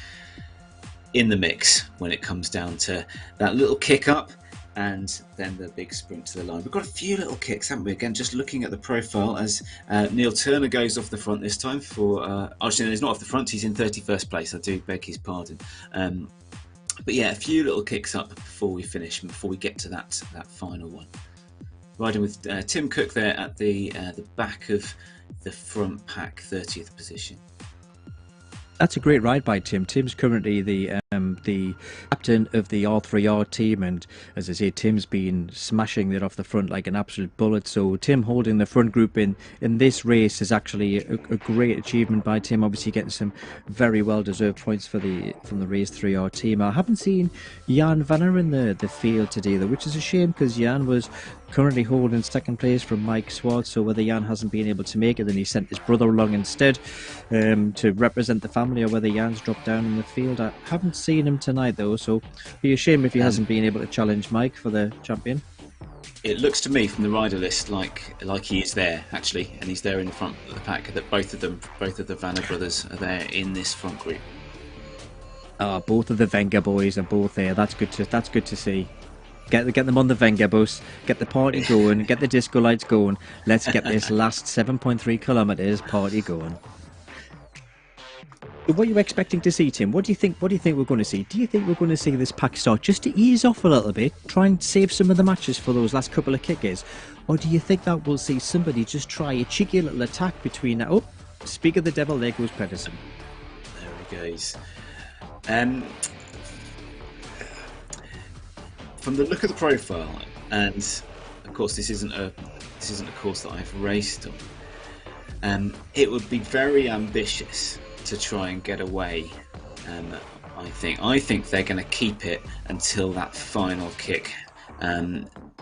in the mix when it comes down to that little kick up and then the big sprint to the line. We've got a few little kicks, haven't we? Again, just looking at the profile as Neil Turner goes off the front this time for actually, he's not off the front, he's in 31st place. I do beg his pardon. But yeah, a few little kicks up before we finish, before we get to that final one. Riding with Tim Cook there at the back of the front pack, 30th position. That's a great ride by Tim. Tim's currently the captain of the R3R team, and as I say, Tim's been smashing it off the front like an absolute bullet. So Tim holding the front group in this race is actually a great achievement by Tim. Obviously getting some very well deserved points from the Race 3R team. I haven't seen Jan Vanner in the field today though, which is a shame, because Jan was currently holding second place from Mike Swart. So whether Jan hasn't been able to make it, then he sent his brother along instead to represent the family, or whether Jan's dropped down in the field. I haven't seen him tonight though, so it'd be a shame if he hasn't been able to challenge Mike for the champion. It looks to me from the rider list like he is there actually, and he's there in the front of the pack. That both of the Vanner brothers are there in this front group. Both of the Wenger boys are both there. That's good to see. Get them on the Wenger bus, get the party going, get the disco lights going. Let's get this last 7.3 kilometers party going. What are you expecting to see, Tim? What do you think we're going to see? Do you think we're going to see this pack start just to ease off a little bit, try and save some of the matches for those last couple of kickers? Or do you think that we'll see somebody just try a cheeky little attack between... Oh, speak of the devil, there goes Pedersen. There he goes. From the look of the profile, and of course this isn't a course that I've raced on, it would be very ambitious to try and get away. I think they're going to keep it until that final kick,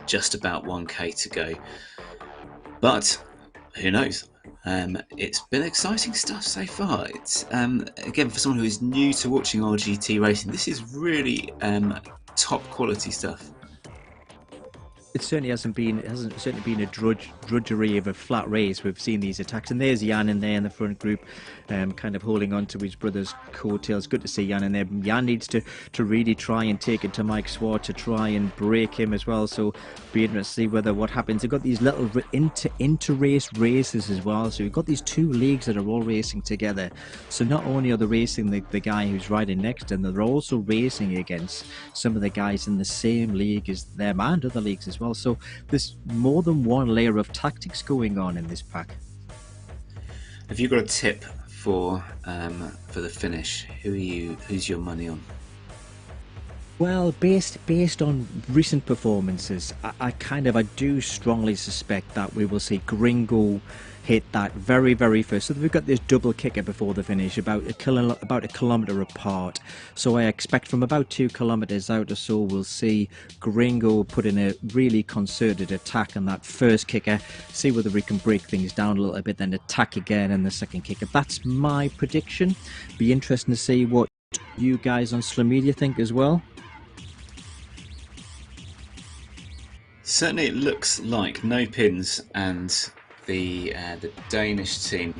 just about 1k to go. But who knows? It's been exciting stuff so far. It's again, for someone who is new to watching RGT racing, this is really top quality stuff. It certainly hasn't been a drudgery of a flat race. We've seen these attacks, and there's Jan in there in the front group, kind of holding on to his brother's coattails. Good to see Jan in there. Jan needs to really try and take it to Mike Swart to try and break him as well. So be interesting to see what happens. They've got these little inter-race races as well. So you've got these two leagues that are all racing together. So not only are they racing the guy who's riding next, and they're also racing against some of the guys in the same league as them and other leagues as well. So there's more than one layer of tactics going on in this pack. Have you got a tip for the finish? Who's your money on? Well, based on recent performances, I do strongly suspect that we will see Gringo hit that very first. So we've got this double kicker before the finish, about a kilometre apart. So I expect from about 2 kilometres out or so, we'll see Gringo put in a really concerted attack on that first kicker, see whether we can break things down a little bit, then attack again in the second kicker. That's my prediction. Be interesting to see what you guys on social media think as well. Certainly, it looks like Nopinz and the Danish team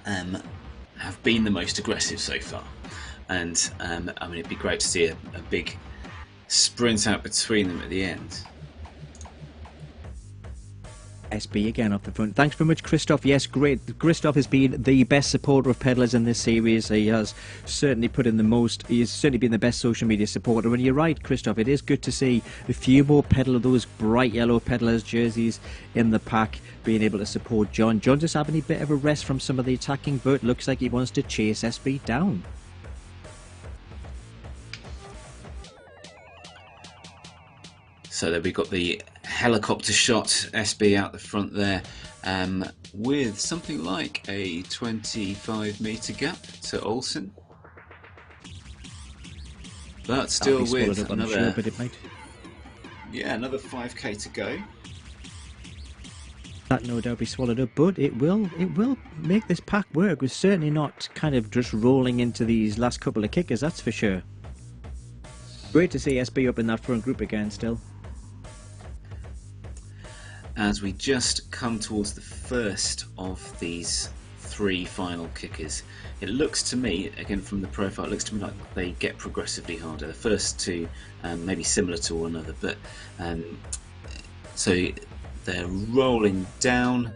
have been the most aggressive so far, and I mean, it'd be great to see a big sprint out between them at the end. SB again off the front. Thanks very much, Christoph. Yes, great. Christoph has been the best supporter of pedalers in this series. He has certainly put in the most. He has certainly been the best social media supporter. And you're right, Christoph. It is good to see a few more those bright yellow pedalers jerseys in the pack, being able to support John. John just having a bit of a rest from some of the attacking, but looks like he wants to chase SB down. So there we got the helicopter shot, SB out the front there, with something like a 25-metre gap to Olsen. But still with another, another 5k to go. That no doubt be swallowed up, but it will make this pack work. We're certainly not kind of just rolling into these last couple of kickers, that's for sure. Great to see SB up in that front group again still. As we just come towards the first of these 3 final kickers, it looks to me, again from the profile, it looks to me like they get progressively harder. The first 2 maybe similar to one another, but so they're rolling down,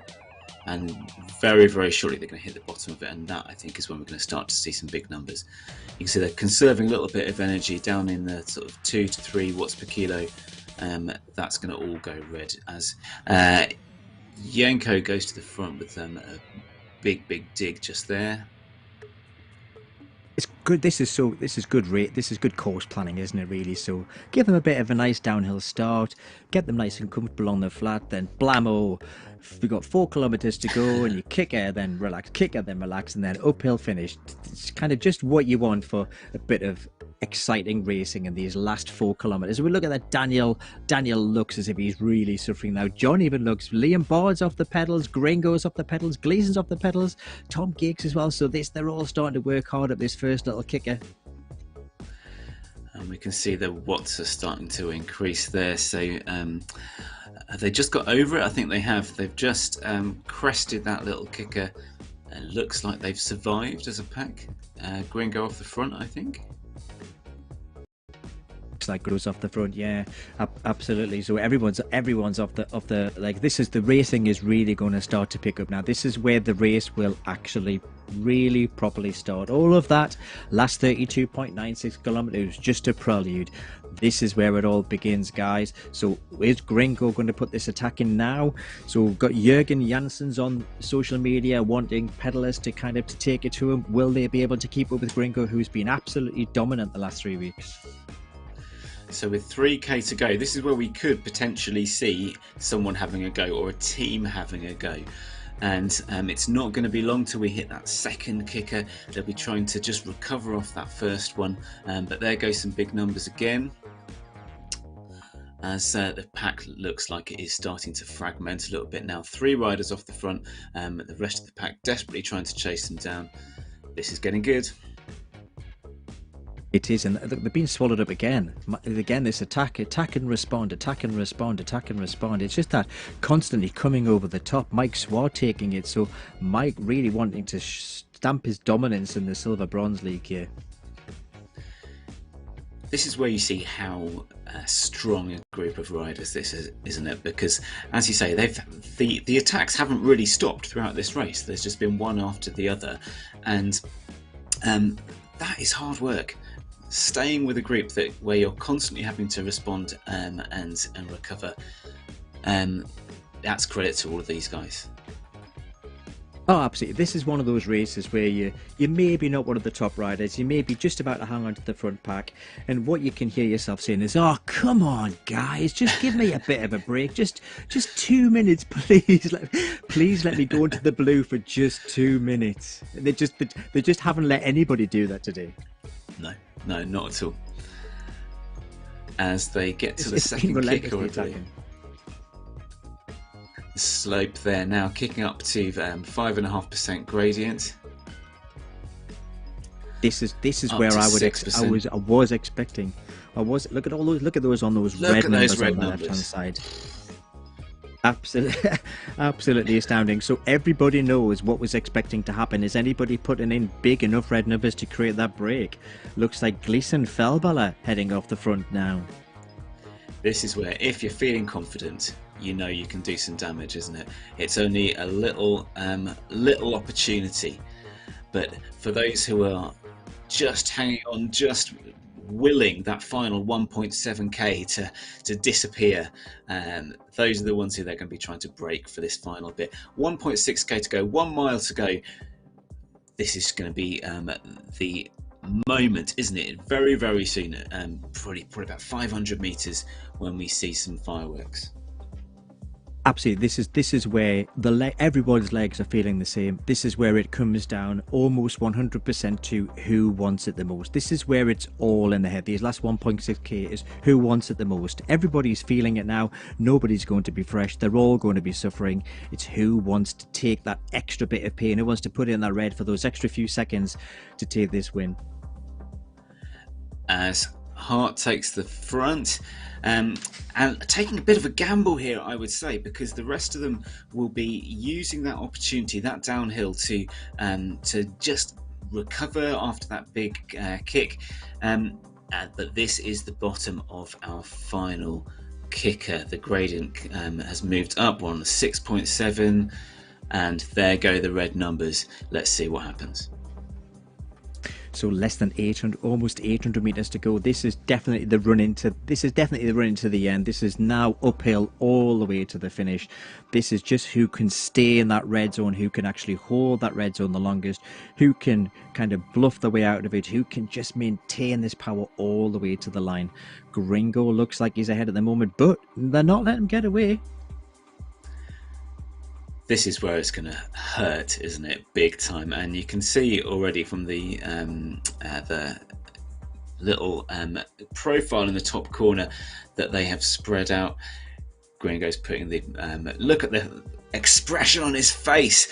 and very shortly they're going to hit the bottom of it, and that I think is when we're going to start to see some big numbers. You can see they're conserving a little bit of energy down in the sort of 2 to 3 watts per kilo. That's going to all go red as Yanko goes to the front with a big dig just there. It's good. This is good course planning, isn't it? Really. So give them a bit of a nice downhill start, get them nice and comfortable on the flat, then blammo. We've got 4 kilometers to go, and you kicker, then relax, kicker, then relax, and then uphill finish. It's kind of just what you want for a bit of exciting racing in these last 4 kilometers. We look at that. Daniel looks as if he's really suffering now. John even looks. Liam Bard's off the pedals, Gringo's off the pedals, Gleason's off the pedals, Tom Giggs as well. So they're all starting to work hard at this first little kicker. And we can see the watts are starting to increase there. So they just got over it. I think they have. They've just crested that little kicker. It looks like they've survived as a pack. Gringo off the front, I think. Like goes off the front, yeah, absolutely. So everyone's off the like. This is the racing is really going to start to pick up now. This is where the race will actually really properly start. All of that last 32.96 kilometers just a prelude. This is where it all begins, guys. So is Gringo going to put this attack in now? So we've got Jürgen Janssens on social media wanting pedalers to kind of to take it to him. Will they be able to keep up with Gringo, who's been absolutely dominant the last 3 weeks? So with 3k to go, this is where we could potentially see someone having a go, or a team having a go. And it's not going to be long till we hit that second kicker. They'll be trying to just recover off that first one. But there goes some big numbers again, as the pack looks like it is starting to fragment a little bit now. 3 riders off the front, the rest of the pack desperately trying to chase them down. This is getting good. It is, and they're being swallowed up again. Again, this attack and respond. It's just that constantly coming over the top. Mike Swart taking it, so Mike really wanting to stamp his dominance in the Silver Bronze League here. This is where you see how strong a group of riders this is, isn't it? Because, as you say, the attacks haven't really stopped throughout this race. There's just been one after the other, and that is hard work. Staying with a group where you're constantly having to respond and recover, that's credit to all of these guys. Oh, absolutely. This is one of those races where you maybe not one of the top riders. You may be just about to hang on to the front pack, and what you can hear yourself saying is, "Oh, come on, guys, just give me a bit of a break. Just 2 minutes, please. Please let me go into the blue for just 2 minutes." They just haven't let anybody do that today. No, no, not at all. As they get to the It's been second kick relentlessly already. attacking. The slope there now kicking up to 5.5% gradient. This is Up where to I 6%. was expecting. Look at all those, look at those on those Look red at those numbers red on the left hand numbers. side. Absolutely, absolutely astounding. So everybody knows what was expecting to happen. Is anybody putting in big enough red numbers to create that break? Looks like Gleeson Fellballer heading off the front now. This is where, if you're feeling confident, you know you can do some damage, isn't it? It's only a little opportunity, but for those who are just hanging on, just willing that final 1.7k to disappear, those are the ones who they're going to be trying to break for this final bit. 1.6k to go, 1 mile to go. This is going to be the moment, isn't it? Very, very soon, probably about 500 meters when we see some fireworks. Absolutely, this is where everybody's legs are feeling the same. This is where it comes down almost 100% to who wants it the most. This is where it's all in the head. These last 1.6k is who wants it the most. Everybody's feeling it now. Nobody's going to be fresh. They're all going to be suffering. It's who wants to take that extra bit of pain, who wants to put in that red for those extra few seconds to take this win. As Hart takes the front, and taking a bit of a gamble here, I would say, because the rest of them will be using that opportunity, that downhill, to just recover after that big kick. But this is the bottom of our final kicker. The gradient has moved up. We're on the 6.7, and there go the red numbers. Let's see what happens. So less than 800, almost 800 meters to go. This is definitely the run into the end. This is now uphill all the way to the finish. This is just who can stay in that red zone, who can actually hold that red zone the longest, who can kind of bluff their way out of it, who can just maintain this power all the way to the line. Gringo looks like he's ahead at the moment, but they're not letting him get away. This is where it's going to hurt, isn't it? Big time. And you can see already from the little profile in the top corner that they have spread out. Gringo's putting the look at the expression on his face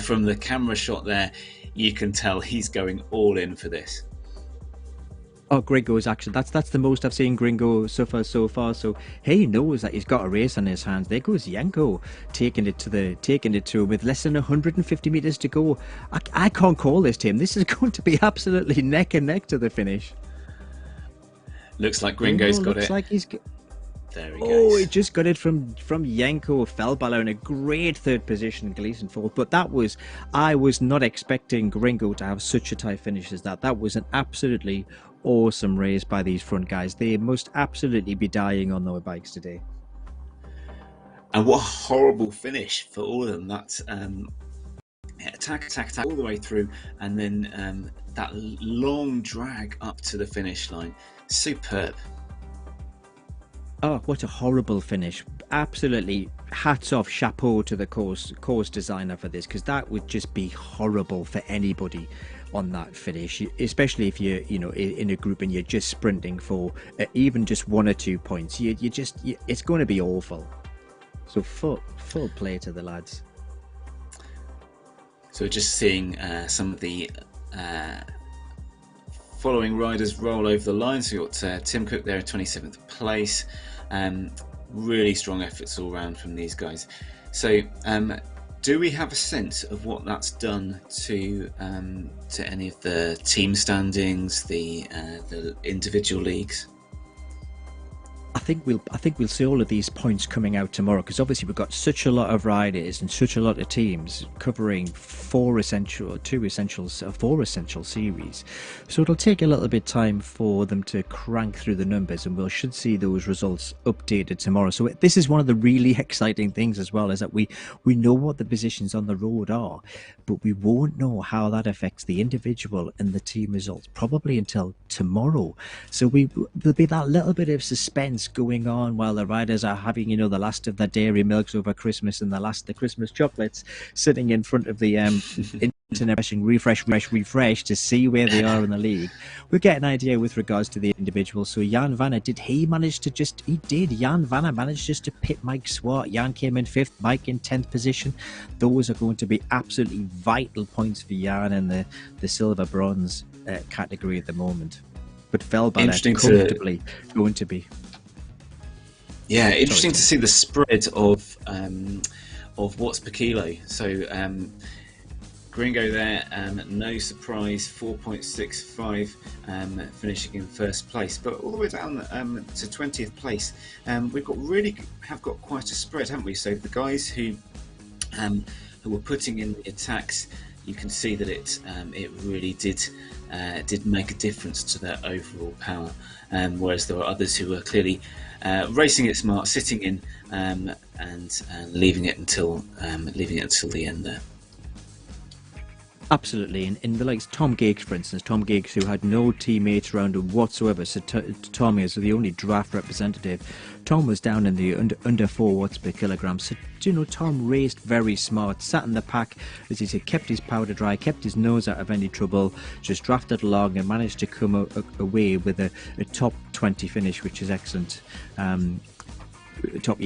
from the camera shot there. You can tell he's going all in for this. Oh, Gringo's actually, that's the most I've seen Gringo suffer so far. So he knows that he's got a race on his hands. There goes Yanko taking it to him with less than 150 meters to go. I can't call this, Tim. This is going to be absolutely neck and neck to the finish. Looks like Gringo's got it. Like he's. There he goes. Oh, he just got it from Yanko Fellballer in a great third position, Gleeson fourth. But I was not expecting Gringo to have such a tight finish as that. That was an absolutely awesome race by these front guys. They must absolutely be dying on their bikes today. And what a horrible finish for all of them. That's attack all the way through, and then that long drag up to the finish line. Superb. Oh, what a horrible finish. Absolutely hats off, chapeau to the course designer for this, because that would just be horrible for anybody on that finish, especially if you're in a group and you're just sprinting for even just 1 or 2 points. It's going to be awful. So full play to the lads. So just seeing some of the following riders roll over the line. So you've got Tim Cook there at 27th place. Really strong efforts all round from these guys. So do we have a sense of what that's done to any of the team standings, the individual leagues? I think we'll see all of these points coming out tomorrow, because obviously we've got such a lot of riders and such a lot of teams covering four essential series. So it'll take a little bit of time for them to crank through the numbers, and we should see those results updated tomorrow. So this is one of the really exciting things as well, is that we know what the positions on the road are, but we won't know how that affects the individual and the team results probably until tomorrow. So there'll be that little bit of suspense going on while the riders are having, you know, the last of the dairy milks over Christmas and the Christmas chocolates, sitting in front of the internet refresh to see where they are in the league. We'll get an idea with regards to the individuals. So Jan Vanna, Jan Vanna managed just to pit Mike Swart. Jan came in 5th, Mike in 10th position. Those are going to be absolutely vital points for Jan in the silver bronze category at the moment. But Feldballer comfortably going to be. Yeah, interesting to see the spread of watts per kilo. So Gringo there, no surprise, 4.65, finishing in first place. But all the way down to 20th place, we've got quite a spread, haven't we? So the guys who were putting in the attacks, you can see that it really did make a difference to their overall power. Whereas there were others who were clearly racing it smart, sitting in and leaving it until the end there. Absolutely, and the likes Tom Gakes, for instance, Tom Gakes, who had no teammates around him whatsoever, so Tom is the only draft representative. Tom was down in the under 4 watts per kilogram, so you know, Tom raced very smart, sat in the pack, as he said, kept his powder dry, kept his nose out of any trouble, just drafted along and managed to come away with a top 20 finish, which is excellent. Top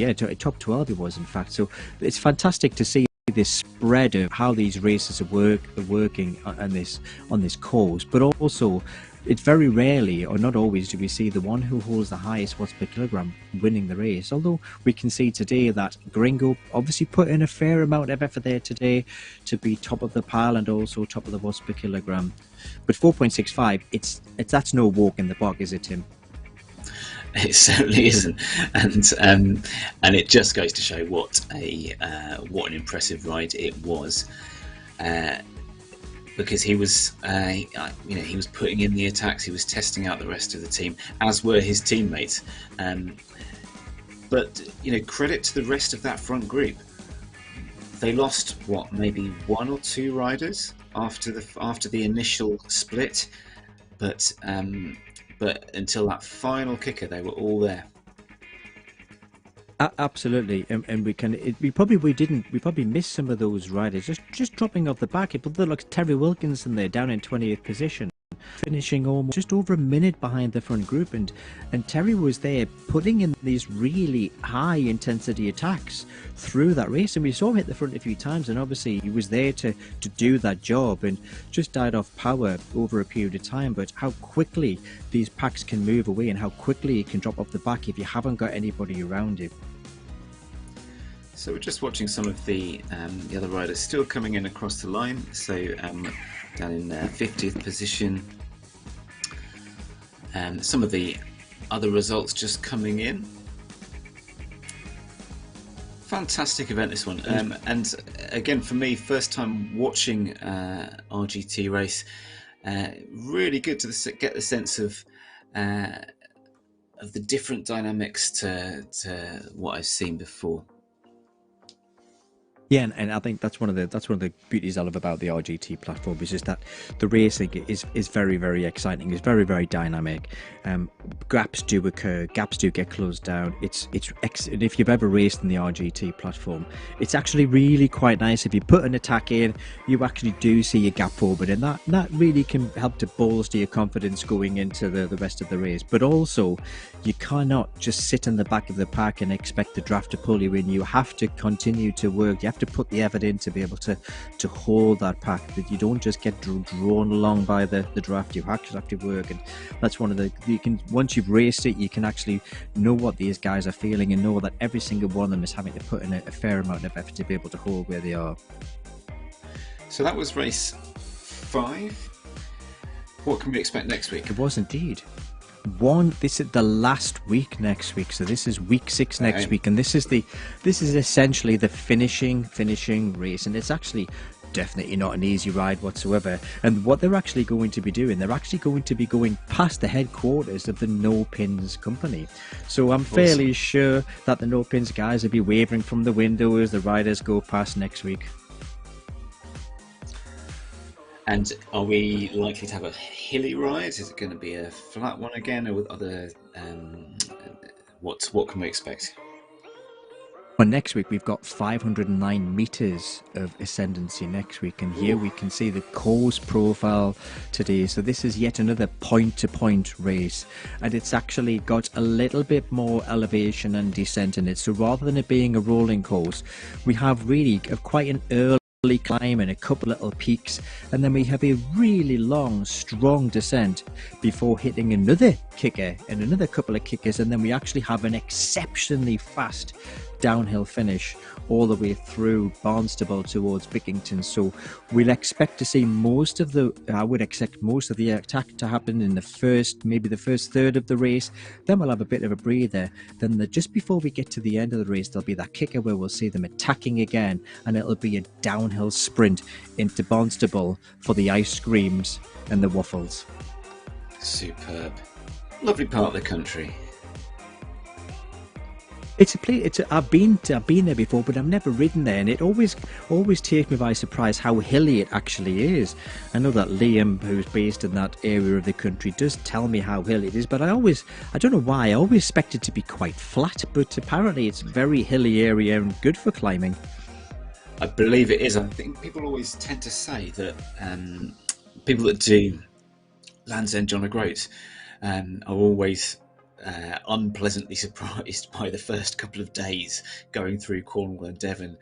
12 he was, in fact. So it's fantastic to see this spread of how these races are working on this course, but also it's very rarely, or not always, do we see the one who holds the highest watts per kilogram winning the race. Although we can see today that Gringo obviously put in a fair amount of effort there today to be top of the pile and also top of the watts per kilogram. But 4.65, that's no walk in the park, is it, Tim? It certainly isn't, and it just goes to show what an impressive ride it was, because he was he was putting in the attacks, he was testing out the rest of the team, as were his teammates. But credit to the rest of that front group. They lost maybe 1 or 2 riders after the initial split, but until that final kicker, they were all there. Absolutely, and we probably missed some of those riders just dropping off the back. But look, Terry Wilkinson there down in 20th position, finishing almost just over a minute behind the front group, and Terry was there putting in these really high intensity attacks through that race, and we saw him hit the front a few times, and obviously he was there to do that job, and just died off power over a period of time. But how quickly these packs can move away, and how quickly it can drop off the back if you haven't got anybody around you. So we're just watching some of the other riders still coming in across the line. So down in 50th position, some of the other results just coming in. Fantastic event, this one, and again for me, first time watching RGT race. Really good to get the sense of the different dynamics to what I've seen before. Yeah, and I think that's one of the beauties I love about the RGT platform, is just that the racing is very, very exciting. It's very, very dynamic. Gaps do occur. Gaps do get closed down. And if you've ever raced in the RGT platform, it's actually really quite nice. If you put an attack in, you actually do see a gap forward, and that really can help to bolster your confidence going into the rest of the race. But also, you cannot just sit in the back of the pack and expect the draft to pull you in. You have to continue to work. You have to put the effort in to be able to hold that pack, that you don't just get drawn along by the draft. You actually have to work, and that's one of the, once you've raced it, you can actually know what these guys are feeling and know that every single one of them is having to put in a fair amount of effort to be able to hold where they are. So that was race 5. What can we expect next week? It was indeed. This is the last week next week, so this is week 6 next Okay. week, and this is essentially the finishing race, and it's actually definitely not an easy ride whatsoever. And what they're actually going to be doing, they're actually going to be going past the headquarters of the Nopinz company. So I'm fairly sure that the Nopinz guys will be waving from the window as the riders go past next week. And are we likely to have a hilly ride? Is it going to be a flat one again, or with other? What can we expect? Well, next week we've got 509 meters of ascendancy next week, and here we can see the course profile today. So this is yet another point-to-point race, and it's actually got a little bit more elevation and descent in it. So rather than it being a rolling course, we have really quite an early climb and a couple little peaks, and then we have a really long strong descent before hitting another kicker and another couple of kickers, and then we actually have an exceptionally fast downhill finish all the way through Barnstable towards Bickington. So we'll expect to see I would expect most of the attack to happen in maybe the first third of the race. Then we'll have a bit of a breather. Then just before we get to the end of the race, there'll be that kicker where we'll see them attacking again, and it'll be a downhill sprint into Barnstable for the ice creams and the waffles. Superb, lovely part of the country. I've been there before, but I've never ridden there, and it always takes me by surprise how hilly it actually is. I know that Liam, who's based in that area of the country, does tell me how hilly it is, but I don't know why, I always expect it to be quite flat, but apparently it's a very hilly area and good for climbing. I believe it is. I think people always tend to say that people that do Land's End John O'Groats are always unpleasantly surprised by the first couple of days going through Cornwall and Devon,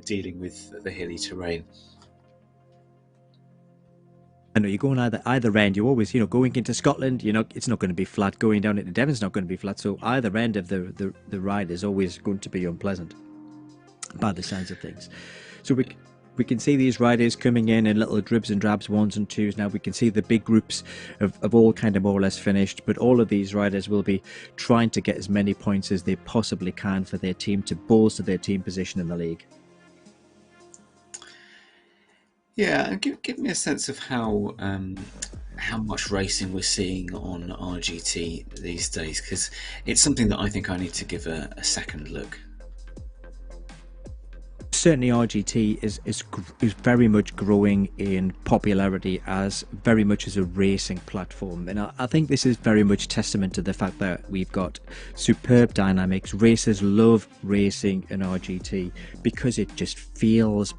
dealing with the hilly terrain. I know you're going either end. You always, going into Scotland, it's not going to be flat. Going down into Devon's not going to be flat. So either end of the ride is always going to be unpleasant, by the sounds of things. So we can see these riders coming in little dribs and drabs, ones and twos. Now we can see the big groups of all kind of more or less finished, but all of these riders will be trying to get as many points as they possibly can for their team to bolster their team position in the league. Yeah, and give me a sense of how much racing we're seeing on RGT these days, because it's something that I think I need to give a second look. Certainly RGT is very much growing in popularity as very much as a racing platform, and I think this is very much testament to the fact that we've got superb dynamics. Racers love racing in RGT because it just feels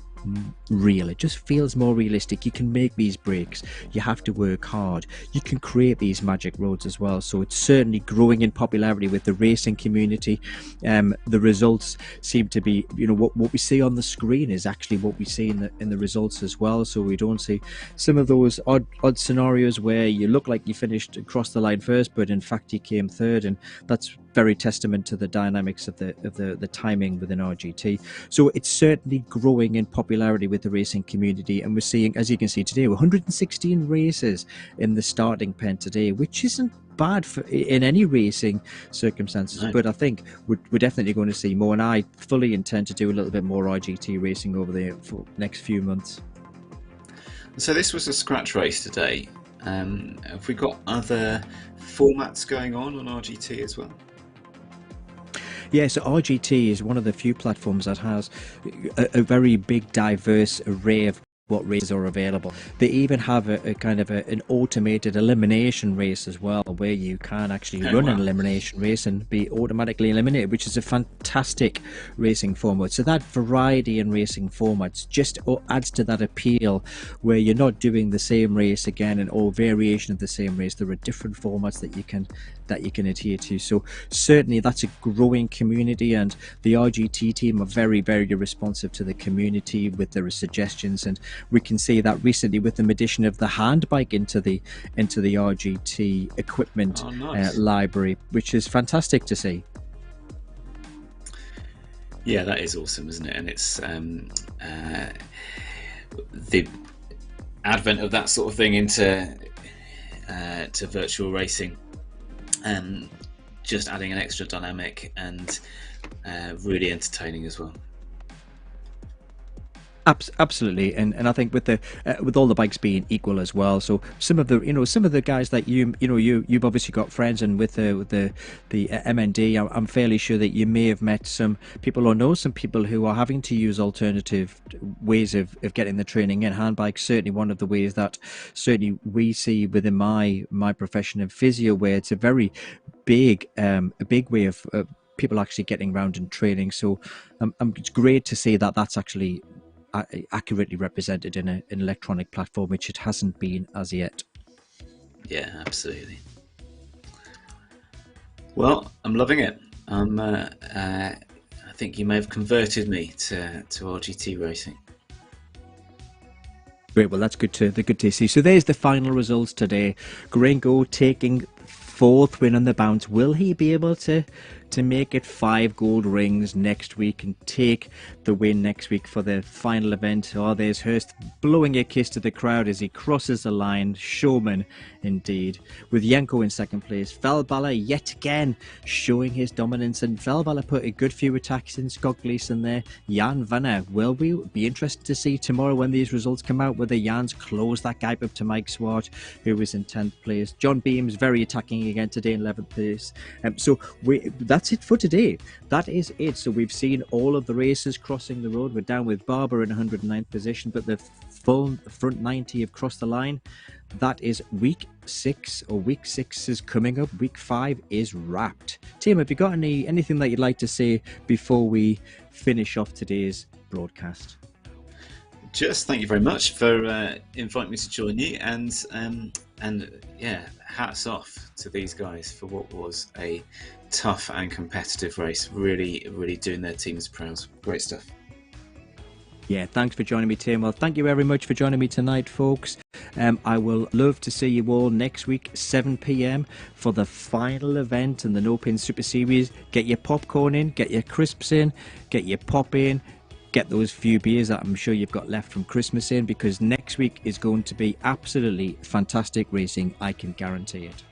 real. It just feels more realistic. You can make these breaks, you have to work hard, you can create these magic roads as well. So it's certainly growing in popularity with the racing community. The results seem to be, what we see on the screen is actually what we see in the results as well. So we don't see some of those odd scenarios where you look like you finished across the line first, but in fact you came third, and that's very testament to the dynamics of the timing within RGT. So it's certainly growing in popularity with the racing community, and we're seeing, as you can see today, 116 races in the starting pen today, which isn't bad in any racing circumstances. Right. But I think we're definitely going to see more, and I fully intend to do a little bit more RGT racing over the next few months. So this was a scratch race today. Have we got other formats going on RGT as well? Yeah, so RGT is one of the few platforms that has a very big, diverse array of what races are available. They even have a kind of an automated elimination race as well, where you can actually run an elimination race and be automatically eliminated, which is a fantastic racing format. So that variety in racing formats just adds to that appeal, where you're not doing the same race again or variation of the same race. There are different formats that you can adhere to. So certainly that's a growing community, and the RGT team are very, very responsive to the community with their suggestions, and we can see that recently with the addition of the handbike into the RGT equipment library, which is fantastic to see. Yeah, that is awesome, isn't it? And it's the advent of that sort of thing into to virtual racing just adding an extra dynamic and really entertaining as well. Absolutely, and I think with the with all the bikes being equal as well. So some of the guys that you've obviously got friends, and with the MND, I'm fairly sure that you may have met some people or know some people who are having to use alternative ways of getting the training in. Handbikes certainly one of the ways that certainly we see within my profession of physio, where it's a very big way of people actually getting around and training. So it's great to see that that's actually accurately represented in an electronic platform, which it hasn't been as yet. Yeah, absolutely. Well, I'm loving it. I think you may have converted me to RGT racing. Great. Well, that's good to see. So there's the final results today. Gringo taking fourth win on the bounce. Will he be able to make it 5 gold rings next week and take the win next week for the final event? Oh, there's Hurst blowing a kiss to the crowd as he crosses the line. Showman indeed. With Yanko in second place. Velbala yet again showing his dominance, and Velbala put a good few attacks in Scott Gleason there. Jan Vanner, will we be interested to see tomorrow when these results come out whether Jan's close that gap up to Mike Swart, who was in 10th place. John Beams very attacking again today in 11th place. So that's it for today. That is it. So we've seen all of the races crossing the road. We're down with Barber in 109th position, but the full front 90 have crossed the line. That is week 6, or week 6 is coming up. Week 5 is wrapped. Tim, have you got anything that you'd like to say before we finish off today's broadcast? Just thank you very much for inviting me to join you, and yeah, hats off to these guys for what was a tough and competitive race. Really doing their teams proud. Great stuff. Yeah, thanks for joining me, Tim. Well, thank you very much for joining me tonight, folks. I will love to see you all next week, 7 p.m, for the final event in the Nopinz Super Series. Get your popcorn in, get your crisps in, get your pop in, get those few beers that I'm sure you've got left from Christmas in, because next week is going to be absolutely fantastic racing. I can guarantee it.